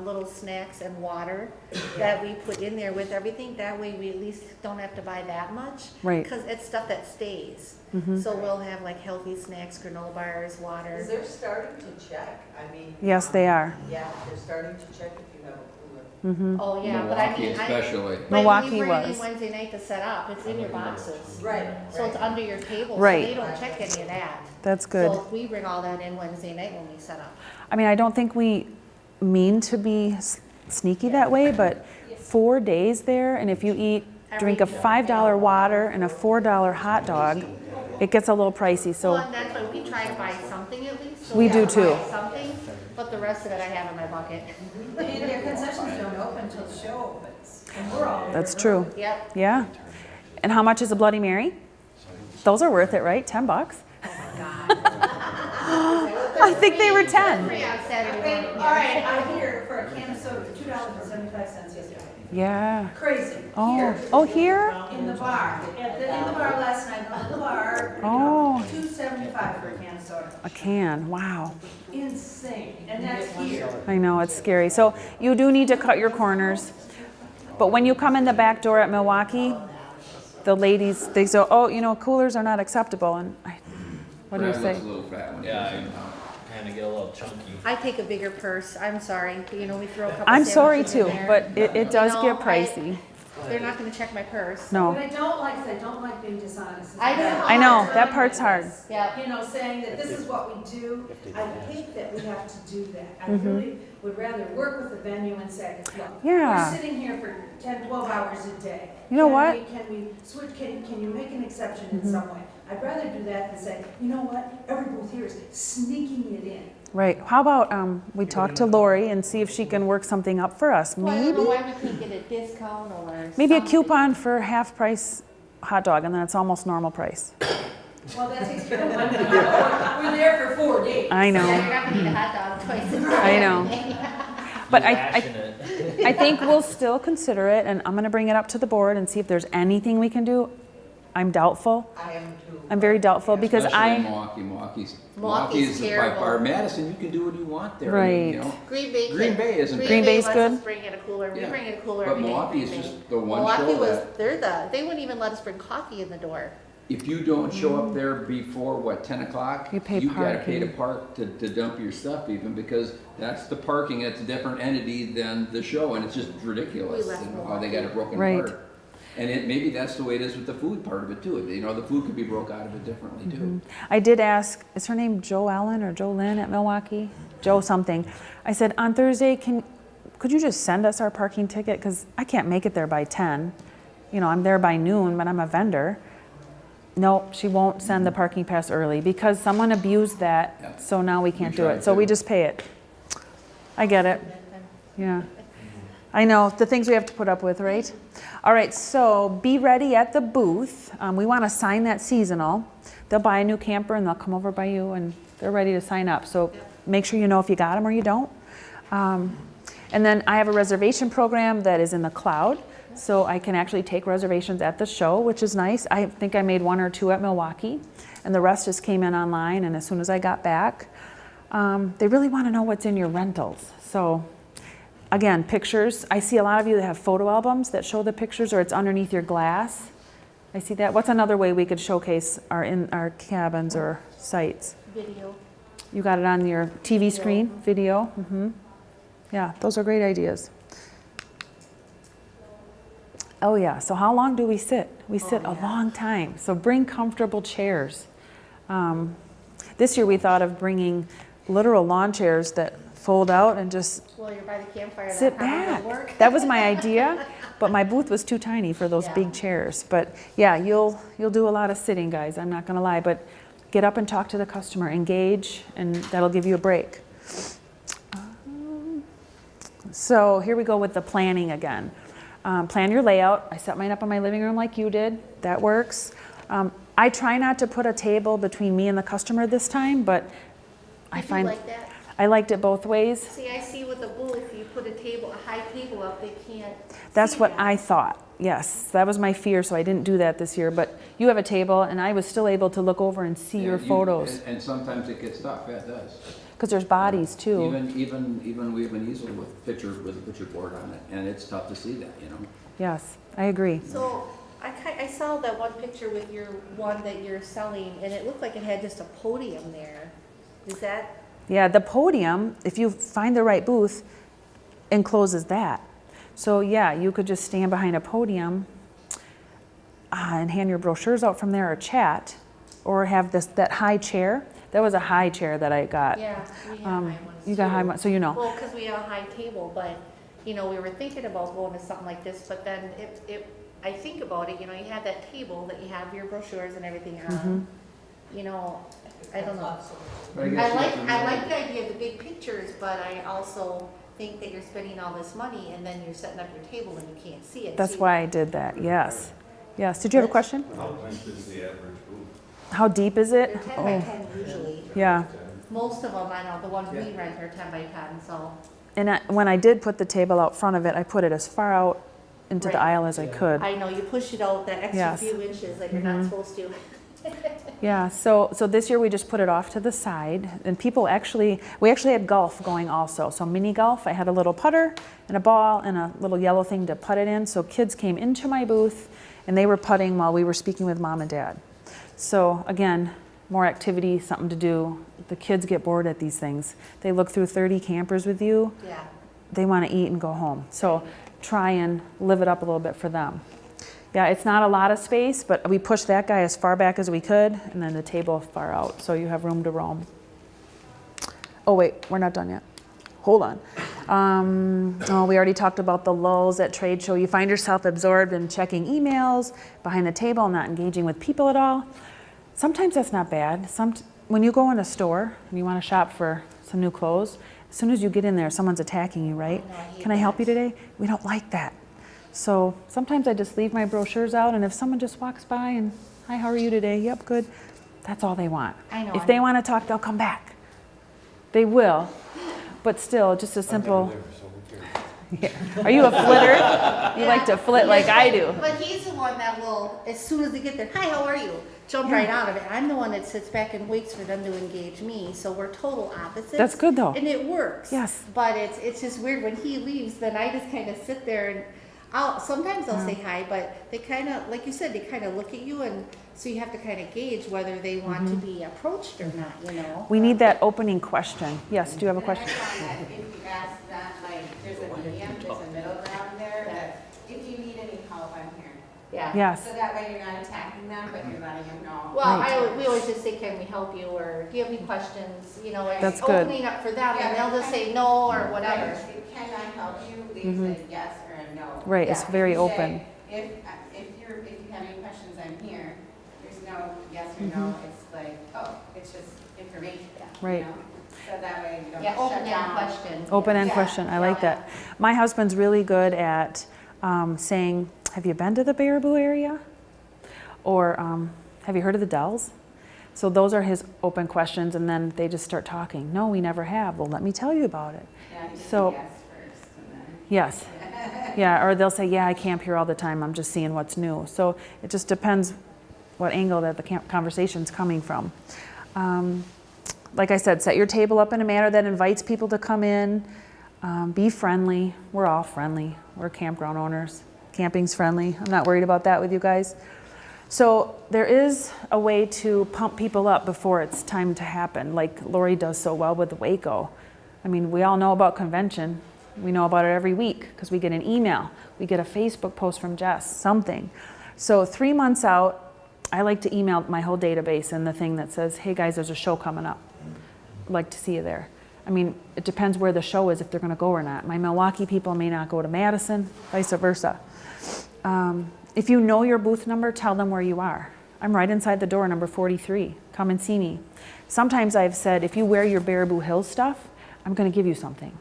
little snacks and water that we put in there with everything. That way we at least don't have to buy that much. Right. Because it's stuff that stays. Mhm. So we'll have like healthy snacks, granola bars, water. Is they're starting to check, I mean. Yes, they are. Yeah, they're starting to check if you have a cooler. Mhm. Oh, yeah, but I Milwaukee mean, especially. Milwaukee when you bring it was. in Wednesday night to set up, it's in your boxes. Right. So it's under your table, so Right. they don't check any of that. That's good. So we bring all that in Wednesday night when we set up. I mean, I don't think we mean to be sneaky that way, but 4 days there, and if you drink a $5 water and a $4 hot dog, it gets a little pricey. Well, So and that's why we try to buy something at least. So We do have to buy too. Something, but the rest of it I have in my bucket. And their concessions don't open until the show opens. And we're all. that's true. Yep. Yeah. And how much is a Bloody Mary? Those are worth it, right? $10. I think they were 10. Free on Saturday morning. All right, I'm here for a can of soda, $2.75 yesterday. Yeah. Crazy. Oh, Here, oh, here? in the bar. In the bar last night, in the bar. Oh. $2.75 for a can of soda. A can. Wow. Insane. And that's here. I know, it's scary. So you do need to cut your corners. But when you come in the back door at Milwaukee, the ladies, they say, oh, coolers are not acceptable. And what do you Brad say? looks a little fat when he Yeah, was in town. I gonna get a little chunky. I take a bigger purse, I'm sorry, you know, we throw a couple I'm sorry sandwiches in too, there. but it does You get know, pricey. They're not gonna check my purse. No. What I don't like is I don't like being dishonest. I know. I know, that part's hard. Yeah. You know, saying that this is what we do. I hate that we have to do that. I Mm-hmm. really would rather work with the venue and say, look, Yeah. we're sitting here for 10, 12 hours a day. You know what? Can we switch, can you make an exception in some way? I'd rather do that than say, you know what, every booth here is sneaking it in. Right. How about we talk to Lori and see if she can work something up for us? Well, I don't know Maybe, why we can't get a discount or maybe a something. coupon for half price hot dog, and then it's almost normal price. Well, that takes care of one thing. We're there for 4 days. I know. Yeah, you're not gonna eat a hot dog twice a day. I know. But Be I passionate. think we'll still consider it, and I'm going to bring it up to the board and see if there's anything we can do. I'm doubtful. I am too. I'm very doubtful because Especially in I, Milwaukee. Milwaukee Milwaukee's is by terrible. far. Madison, you can do what you want there. Right. You know? Green Bay. Green Bay isn't Green Bay's lets us good? bring in a cooler. We Yeah. bring in a cooler But every day. Milwaukee is Green Bay. just the one Milwaukee show was, that they wouldn't even let us bring coffee in the door. if you don't show up there before, what, 10 o'clock? You pay gotta pay to parking. park to dump your stuff even, because that's the parking, it's a different entity than the show, and it's just ridiculous We left you know, how they got it broken Right. apart. And maybe that's the way it is with the food part of it too. You know, the food could be broke out of it differently too. I did ask, is her name Jo Ellen or Jo Lynn at Milwaukee? Joe something. I said, on Thursday, could you just send us our parking ticket? Because I can't make it there by 10. You know, I'm there by noon, but I'm a vendor. No, she won't send the parking pass early because someone abused that, Yeah. so now we can't do tried it. So we to. just pay it. I get it. Yeah. I know, the things we have to put up with, right? All right, so be ready at the booth. We want to sign that seasonal. They'll buy a new camper and they'll come over by you and they're ready to sign up. So make sure you know if you got them or you don't. And then I have a reservation program that is in the cloud. So I can actually take reservations at the show, which is nice. I think I made 1 or 2 at Milwaukee and the rest just came in online. And as soon as I got back, they really want to know what's in your rentals. So again, pictures. I see a lot of you that have photo albums that show the pictures or it's underneath your glass. I see that. What's another way we could showcase our cabins or sites? Video. You got it on your TV screen, video. Yeah, those are great ideas. Oh yeah, so how long do we sit? We sit a long time. So bring comfortable chairs. This year we thought of bringing literal lawn chairs that fold out and just Well, you're by the campfire. that sit probably back. won't work. That was my idea, but my booth was too tiny for those Yeah. big chairs. But yeah, you'll do a lot of sitting, guys. I'm not gonna lie, but get up and talk to the customer, engage, and that'll give you a break. So here we go with the planning again. Plan your layout. I set mine up in my living room like you did. That works. I try not to put a table between me and the customer this time, but I Did you find like that? I liked it both ways. See, I see with the booth, you put a high table up, they can't. That's see what that. I thought. Yes, that was my fear, so I didn't do that this year. But you have a table, and I was still able to look over and see your photos And sometimes it gets tough, yeah, it does. because there's bodies too. Even we have an easel with a picture board on it, and it's tough to see that, you know? Yes, I agree. So I saw that one picture with your one that you're selling, and it looked like it had just a podium there. Is that? Yeah, the podium, if you find the right booth, encloses that. So yeah, you could just stand behind a podium and hand your brochures out from there or chat, or have that high chair. That was a high chair that I got. Yeah, we have high ones You got high too. ones, so you know. Well, because we have a high table, but, you know, we were thinking about going to something like this, but then I think about it, you know, you have that table that you have your brochures and everything on. You know, I don't know. But I guess you have to I really- like the idea of the big pictures, but I also think that you're spending all this money and then you're setting up your table and you can't see it. That's See, why I did that, yes. Yes, did you have a question? How deep is the average booth? How deep is it? They're 10 by 10 usually. Yeah. Most of them, I know, the ones we rent are 10 by 10, so. And when I did put the table out front of it, I put it as far out into the Right. aisle as I could. I know, you push it out that extra Yes. few inches that you're not supposed to. Yeah, so this year we just put it off to the side, and we actually had golf going also. So mini golf, I had a little putter and a ball and a little yellow thing to putt it in. So kids came into my booth and they were putting while we were speaking with mom and dad. So again, more activity, something to do. The kids get bored at these things. They look through 30 campers with you. Yeah. They want to eat and go home. So try and live it up a little bit for them. Yeah, it's not a lot of space, but we pushed that guy as far back as we could, and then the table far out, so you have room to roam. Oh wait, we're not done yet. Hold on. We already talked about the lulls at trade show. You find yourself absorbed in checking emails behind the table, not engaging with people at all. Sometimes that's not bad. When you go in a store and you want to shop for some new clothes, as soon as you get in there, someone's attacking you, right? Can I help you today? We don't like that. So sometimes I just leave my brochures out, and if someone just walks by and, hi, how are you today? Yep, good. That's all they want. I know. If they want to talk, they'll come back. They will. But still, just a simple. Yeah. Are you a flitter? You like to flit like I do. But he's the one that will, as soon as they get there, hi, how are you? Jump right out of it. I'm the one that sits back and waits for them to engage me. So we're total opposites. That's good though. And it works. Yes. But it's just weird when he leaves, then I just kind of sit there and sometimes I'll say hi, but they kind of, like you said, they kind of look at you, and so you have to kind of gauge whether they want to be approached or not, you know? We need that opening question. Yes, do you have a question? If you ask that, like, there's a medium, there's a middle ground there, that if you need any help, I'm here. Yeah. Yes. So that way you're not attacking them, but you're letting them know. Well, we always just say, can we help you, or do you have any questions, you know, and That's good. opening up for them, and Yeah, they'll just say no or Right. whatever. Can I help you? They say yes or a no. Right, it's Yeah. very You open. say, if you have any questions, I'm here. There's no yes or no. It's like, oh, it's just information. Right. You know? So that way you don't Yeah, shut open-end down. question. Open-end Yeah. question. I like that. My husband's really good at saying, have you been to the Baraboo area? Or have you heard of the Dells? So those are his open questions, and then they just start talking. No, we never have. Well, let me tell you about it. Yeah, you say So- yes first and then. Yes. Yeah, or they'll say, yeah, I camp here all the time. I'm just seeing what's new. So it just depends what angle that the conversation's coming from. Like I said, set your table up in a manner that invites people to come in. Be friendly. We're all friendly. We're campground owners. Camping's friendly. I'm not worried about that with you guys. So there is a way to pump people up before it's time to happen, like Lori does so well with Waco. I mean, we all know about convention. We know about it every week because we get an email. We get a Facebook post from Jess, something. So 3 months out, I like to email my whole database and the thing that says, hey guys, there's a show coming up. I'd like to see you there. I mean, it depends where the show is, if they're gonna go or not. My Milwaukee people may not go to Madison, vice versa. If you know your booth number, tell them where you are. I'm right inside the door, number 43. Come and see me. Sometimes I've said, if you wear your Baraboo Hills stuff, I'm gonna give you something.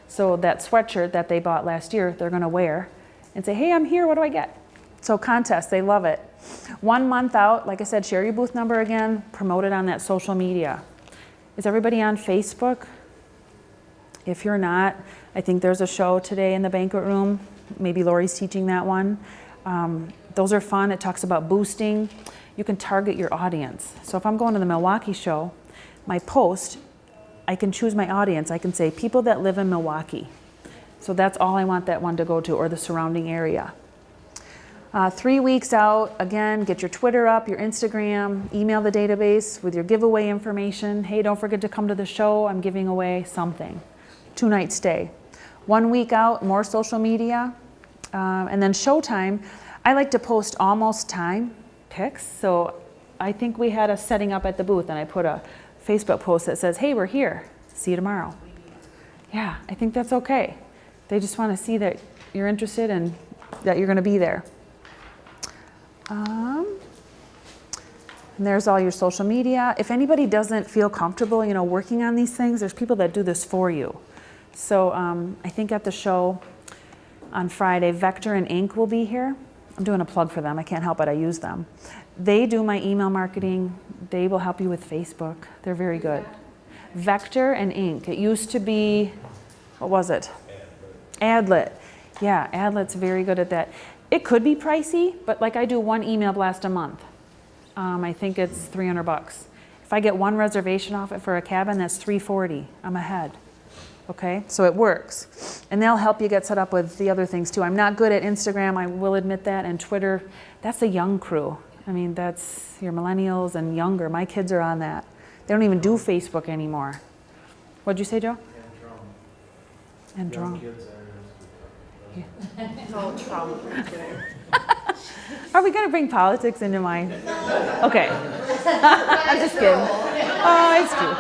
So that sweatshirt that they bought last year, they're gonna wear and say, hey, I'm here, what do I get? So contests, they love it. 1 month out, like I said, share your booth number again, promote it on that social media. Is everybody on Facebook? If you're not, I think there's a show today in the banquet room. Maybe Lori's teaching that one. Those are fun. It talks about boosting. You can target your audience. So if I'm going to the Milwaukee show, my post, I can choose my audience. I can say people that live in Milwaukee. So that's all I want that one to go to, or the surrounding area. 3 weeks out, again, get your Twitter up, your Instagram, email the database with your giveaway information. Hey, don't forget to come to the show. I'm giving away something. 2-night stay. 1 week out, more social media. And then showtime, I like to post almost time pics. So I think we had a setting up at the booth, and I put a Facebook post that says, hey, we're here. See you tomorrow. Yeah, I think that's okay. They just want to see that you're interested and that you're going to be there. And there's all your social media. If anybody doesn't feel comfortable, working on these things, there's people that do this for you. So I think at the show on Friday, Vector and Ink will be here. I'm doing a plug for them. I can't help it. I use them. They do my email marketing. They will help you with Facebook. They're very good. Vector and Ink. It used to be, what was it? Adlet. Yeah, Adlet's very good at that. It could be pricey, but like I do 1 email blast a month. I think it's $300. If I get 1 reservation off it for a cabin, that's $340. I'm ahead. Okay, so it works. And they'll help you get set up with the other things too. I'm not good at Instagram, I will admit that, and Twitter. That's a young crew. I mean, that's your millennials and younger. My kids are on that. They don't even do Facebook anymore. What'd you say, Joe? And drone. No Trump. Are we gonna bring politics into mine? Okay. I'm just kidding. Oh, it's true.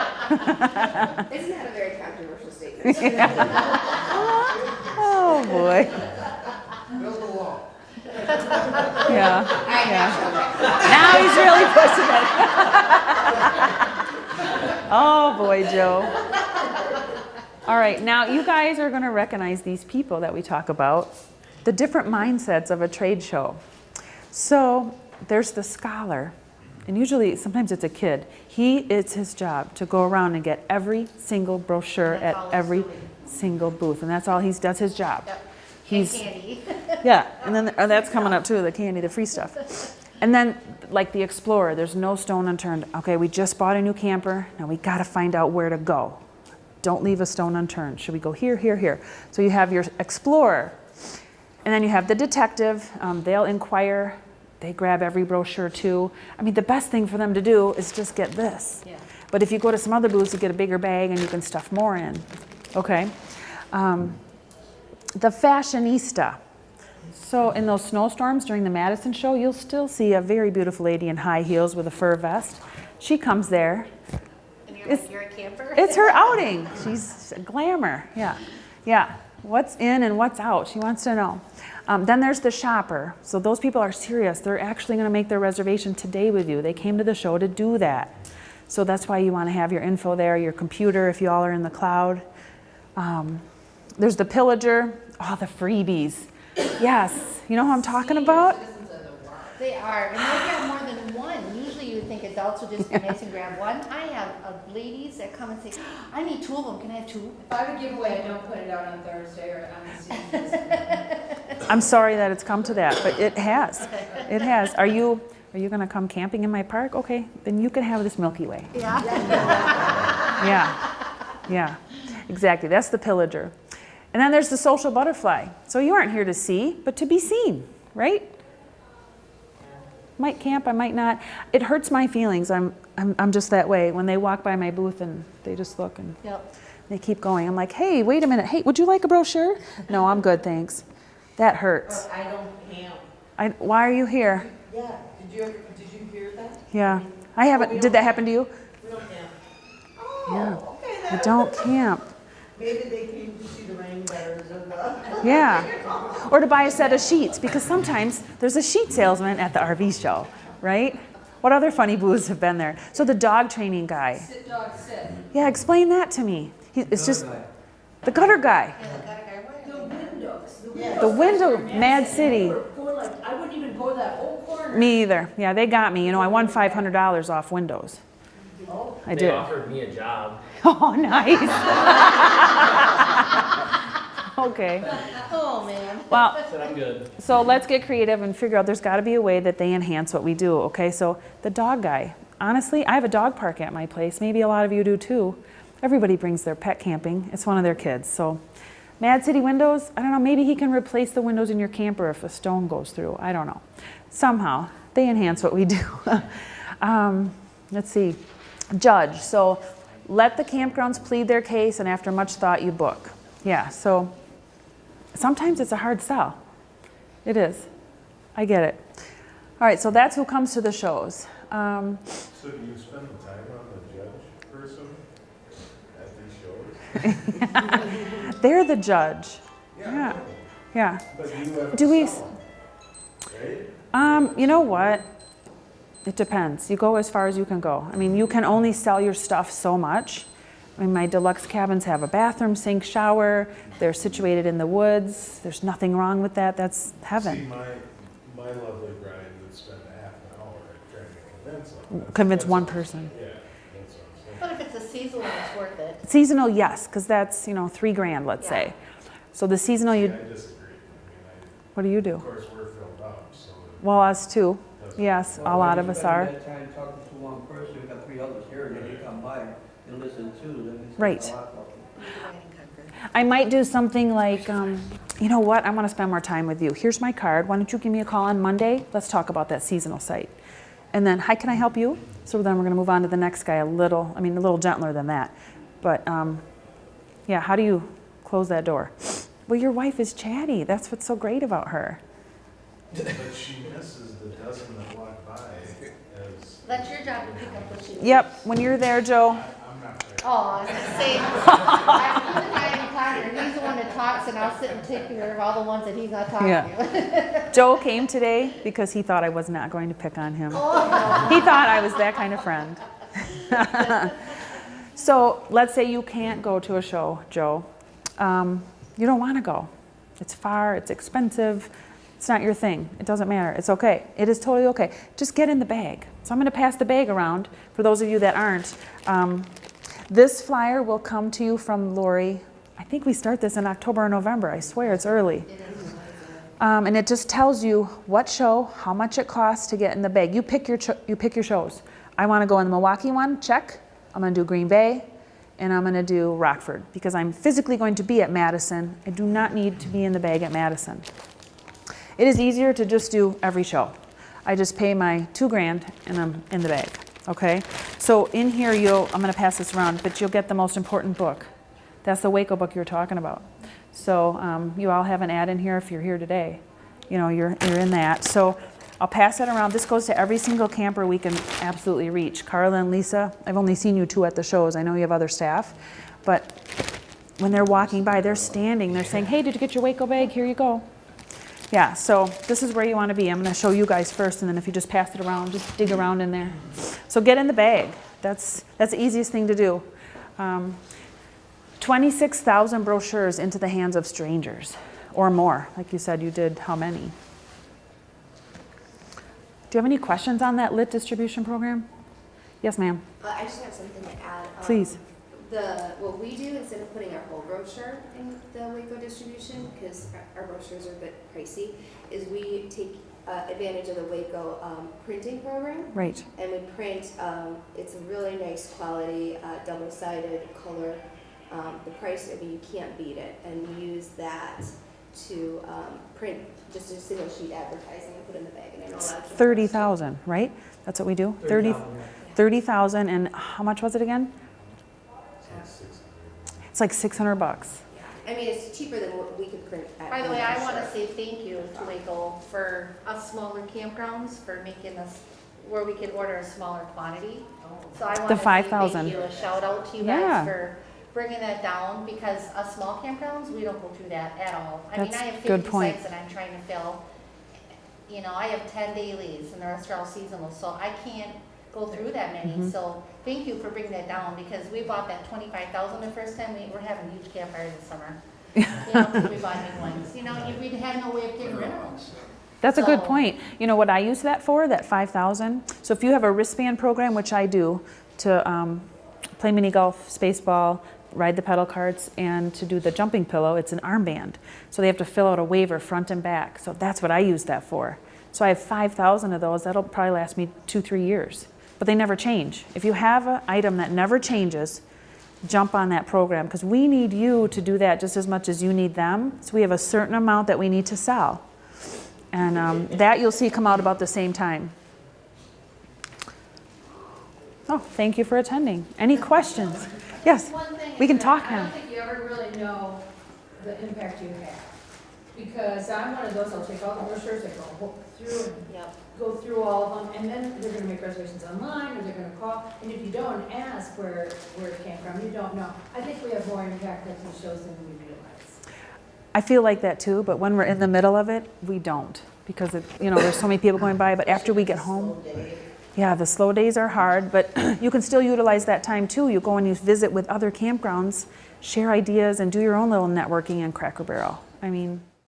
Isn't that a very controversial statement? Oh, boy. Build a wall. Yeah, yeah. Now he's really pushing it. Oh, boy, Joe. All right, now you guys are gonna recognize these people that we talk about, the different mindsets of a trade show. So there's the scholar, and usually, sometimes it's a kid. It's his job to go around and get every single brochure at every single booth, and that's his job. Yep. He's, And candy. yeah, and then that's coming up too, the candy, the free stuff. And then, like the explorer, there's no stone unturned. Okay, we just bought a new camper, now we gotta find out where to go. Don't leave a stone unturned. Should we go here, here, here? So you have your explorer, and then you have the detective. They'll inquire. They grab every brochure too. I mean, the best thing for them to do is just get this. Yeah. But if you go to some other booths, you get a bigger bag and you can stuff more in. Okay? The fashionista. So in those snowstorms during the Madison show, you'll still see a very beautiful lady in high heels with a fur vest. She comes there. And you're a camper? It's her outing. She's a glamour. Yeah. Yeah. What's in and what's out? She wants to know. Then there's the shopper. So those people are serious. They're actually going to make their reservation today with you. They came to the show to do that. So that's why you want to have your info there, your computer if you all are in the cloud. There's the pillager. Oh, the freebies. Yes. You know who I'm talking about? They are, and they have more than one. Usually you would think adults would just be nice and grab one. I have ladies that come and say, I need 2 of them, can I have 2? If I have a giveaway, I don't put it out on Thursday or on Tuesday. I'm sorry that it's come to that, but it has. It has. Are you going to come camping in my park? Okay, then you can have this Milky Way. Yeah. Yeah. Yeah. Exactly. That's the pillager. And then there's the social butterfly. So you aren't here to see, but to be seen, right? Might camp, I might not. It hurts my feelings. I'm just that way. When they walk by my booth and they just look and they keep going. I'm like, hey, wait a minute. Hey, would you like a brochure? No, I'm good, thanks. That hurts. I don't camp. Why are you here? Yeah, did you hear that? Yeah, I haven't. Did that happen to you? We don't camp. Yeah. Okay, I don't camp. Maybe they came to see the rain bears and the... Yeah. Or to buy a set of sheets, because sometimes there's a sheet salesman at the RV show, right? What other funny booths have been there? So the dog training guy. Sit, dog, sit. Yeah, explain that to me. It's just the gutter guy. The windows. The window, Mad City. I wouldn't even go that whole corner. Me either. Yeah, they got me. You know, I won $500 off windows. I They did. offered me a job. Oh, nice. Okay. Oh, man. Well, Said I'm good. so let's get creative and figure out there's got to be a way that they enhance what we do, okay? So the dog guy. Honestly, I have a dog park at my place. Maybe a lot of you do too. Everybody brings their pet camping. It's one of their kids. So Mad City windows, I don't know, maybe he can replace the windows in your camper if a stone goes through. I don't know. Somehow, they enhance what we do. Let's see. Judge. So let the campgrounds plead their case, and after much thought, you book. Yeah, so sometimes it's a hard sell. It is. I get it. All right, so that's who comes to the shows. So do you spend the time on the judge person at these shows? They're the judge. Yeah. Yeah. But you have Do we? to sell them, right? You know what? It depends. You go as far as you can go. I mean, you can only sell your stuff so much. I mean, my deluxe cabins have a bathroom, sink, shower. They're situated in the woods. There's nothing wrong with that. That's heaven. See, my lovely bride would spend a half an hour trying to convince them. Convince one person. Yeah, that's what I'm saying. But if it's a seasonal, it's worth it. Seasonal, yes, because that's, $3,000, let's say. So the seasonal, See, you. I disagree. What do you do? Of course, we're filled up, so. Well, us too. Yes, a lot of us are. That time talking to one person, we got 3 others here, and then you come by and listen too, then it's Right. a lot more. I might do something like, you know what, I want to spend more time with you. Here's my card. Why don't you give me a call on Monday? Let's talk about that seasonal site. And then, hi, can I help you? So then we're going to move on to the next guy a little gentler than that. But yeah, how do you close that door? Well, your wife is chatty. That's what's so great about her. But she misses the dozen that walk by as. That's your job to pick up what she leaves. Yep, when you're there, Joe. I'm not there. Oh, I was gonna say, I'm the guy in the corner, he's the one that talks, and I'll sit and take care of all the ones that he's not talking to. Joe came today because he thought I was not going to pick on him. Oh. He thought I was that kind of friend. So let's say you can't go to a show, Joe. You don't want to go. It's far, it's expensive, it's not your thing. It doesn't matter. It's okay. It is totally okay. Just get in the bag. So I'm going to pass the bag around for those of you that aren't. This flyer will come to you from Lori. I think we start this in October or November. I swear it's early. And it just tells you what show, how much it costs to get in the bag. You pick your shows. I want to go in the Milwaukee one, check. I'm going to do Green Bay, and I'm going to do Rockford because I'm physically going to be at Madison. I do not need to be in the bag at Madison. It is easier to just do every show. I just pay my $2,000 and I'm in the bag. Okay, so in here I'm going to pass this around, but you'll get the most important book. That's the Waco book you're talking about. So you all have an ad in here if you're here today. You know, you're in that. So I'll pass that around. This goes to every single camper we can absolutely reach. Carla and Lisa, I've only seen you two at the shows. I know you have other staff, but when they're walking by, they're standing, they're saying, hey, did you get your Waco bag? Here you go. Yeah, so this is where you want to be. I'm going to show you guys first, and then if you just pass it around, just dig around in there. So get in the bag. That's the easiest thing to do. 26,000 brochures into the hands of strangers, or more. Like you said, you did how many? Do you have any questions on that lit distribution program? Yes, ma'am. I just have something to add. Please. What we do, instead of putting our whole brochure in the Waco distribution, because our brochures are a bit pricey, is we take advantage of the Waco printing program. Right. And we print, it's a really nice quality, double-sided color. The price, I mean, you can't beat it. And we use that to print just a single sheet advertising and put in the bag. And I know a lot of people 30,000, right? That's what we do? 30,000, and how much was it again? It's like $600. I mean, it's cheaper than what we could print at. By the way, I want to Sure. say thank you to Waco for us smaller campgrounds, for making us, where we can order a smaller quantity. So I want The to say 5,000. thank you, a shout out to you Yeah. guys for bringing that down, because us small campgrounds, we don't go through that at all. I mean, That's I have good 50 point. sites that I'm trying to fill. You know, I have 10 dailies and the rest are all seasonal, so I can't go through that many. So thank you for bringing that down, because we bought that 25,000 the first time. We were having huge campfires this summer. You know, 'cause we bought new ones. You know, we had no way of getting rid of them. That's a good So- point. You know what I use that for, that 5,000? So if you have a wristband program, which I do, to play mini golf, space ball, ride the pedal carts, and to do the jumping pillow, it's an armband. So they have to fill out a waiver front and back. So that's what I use that for. So I have 5,000 of those. That'll probably last me 2-3 years. But they never change. If you have an item that never changes, jump on that program, because we need you to do that just as much as you need them. So we have a certain amount that we need to sell. And that you'll see come out about the same time. Oh, thank you for attending. Any questions? Yes, One thing we can is talk that I now. don't think you ever really know the impact you have. Because I'm one of those, I'll take all the brochures, I go through and Yep. go through all of them, and then they're gonna make reservations online, or they're gonna call, and if you don't ask where it came from, you don't know. I think we have more impact at these shows than we realize. I feel like that too, but when we're in the middle of it, we don't. Because, there's so many people going by, but after we get home, yeah, the slow days are hard, but you can still utilize that time too. You go and you visit with other campgrounds, share ideas, and do your own little networking in Cracker Barrel. I mean,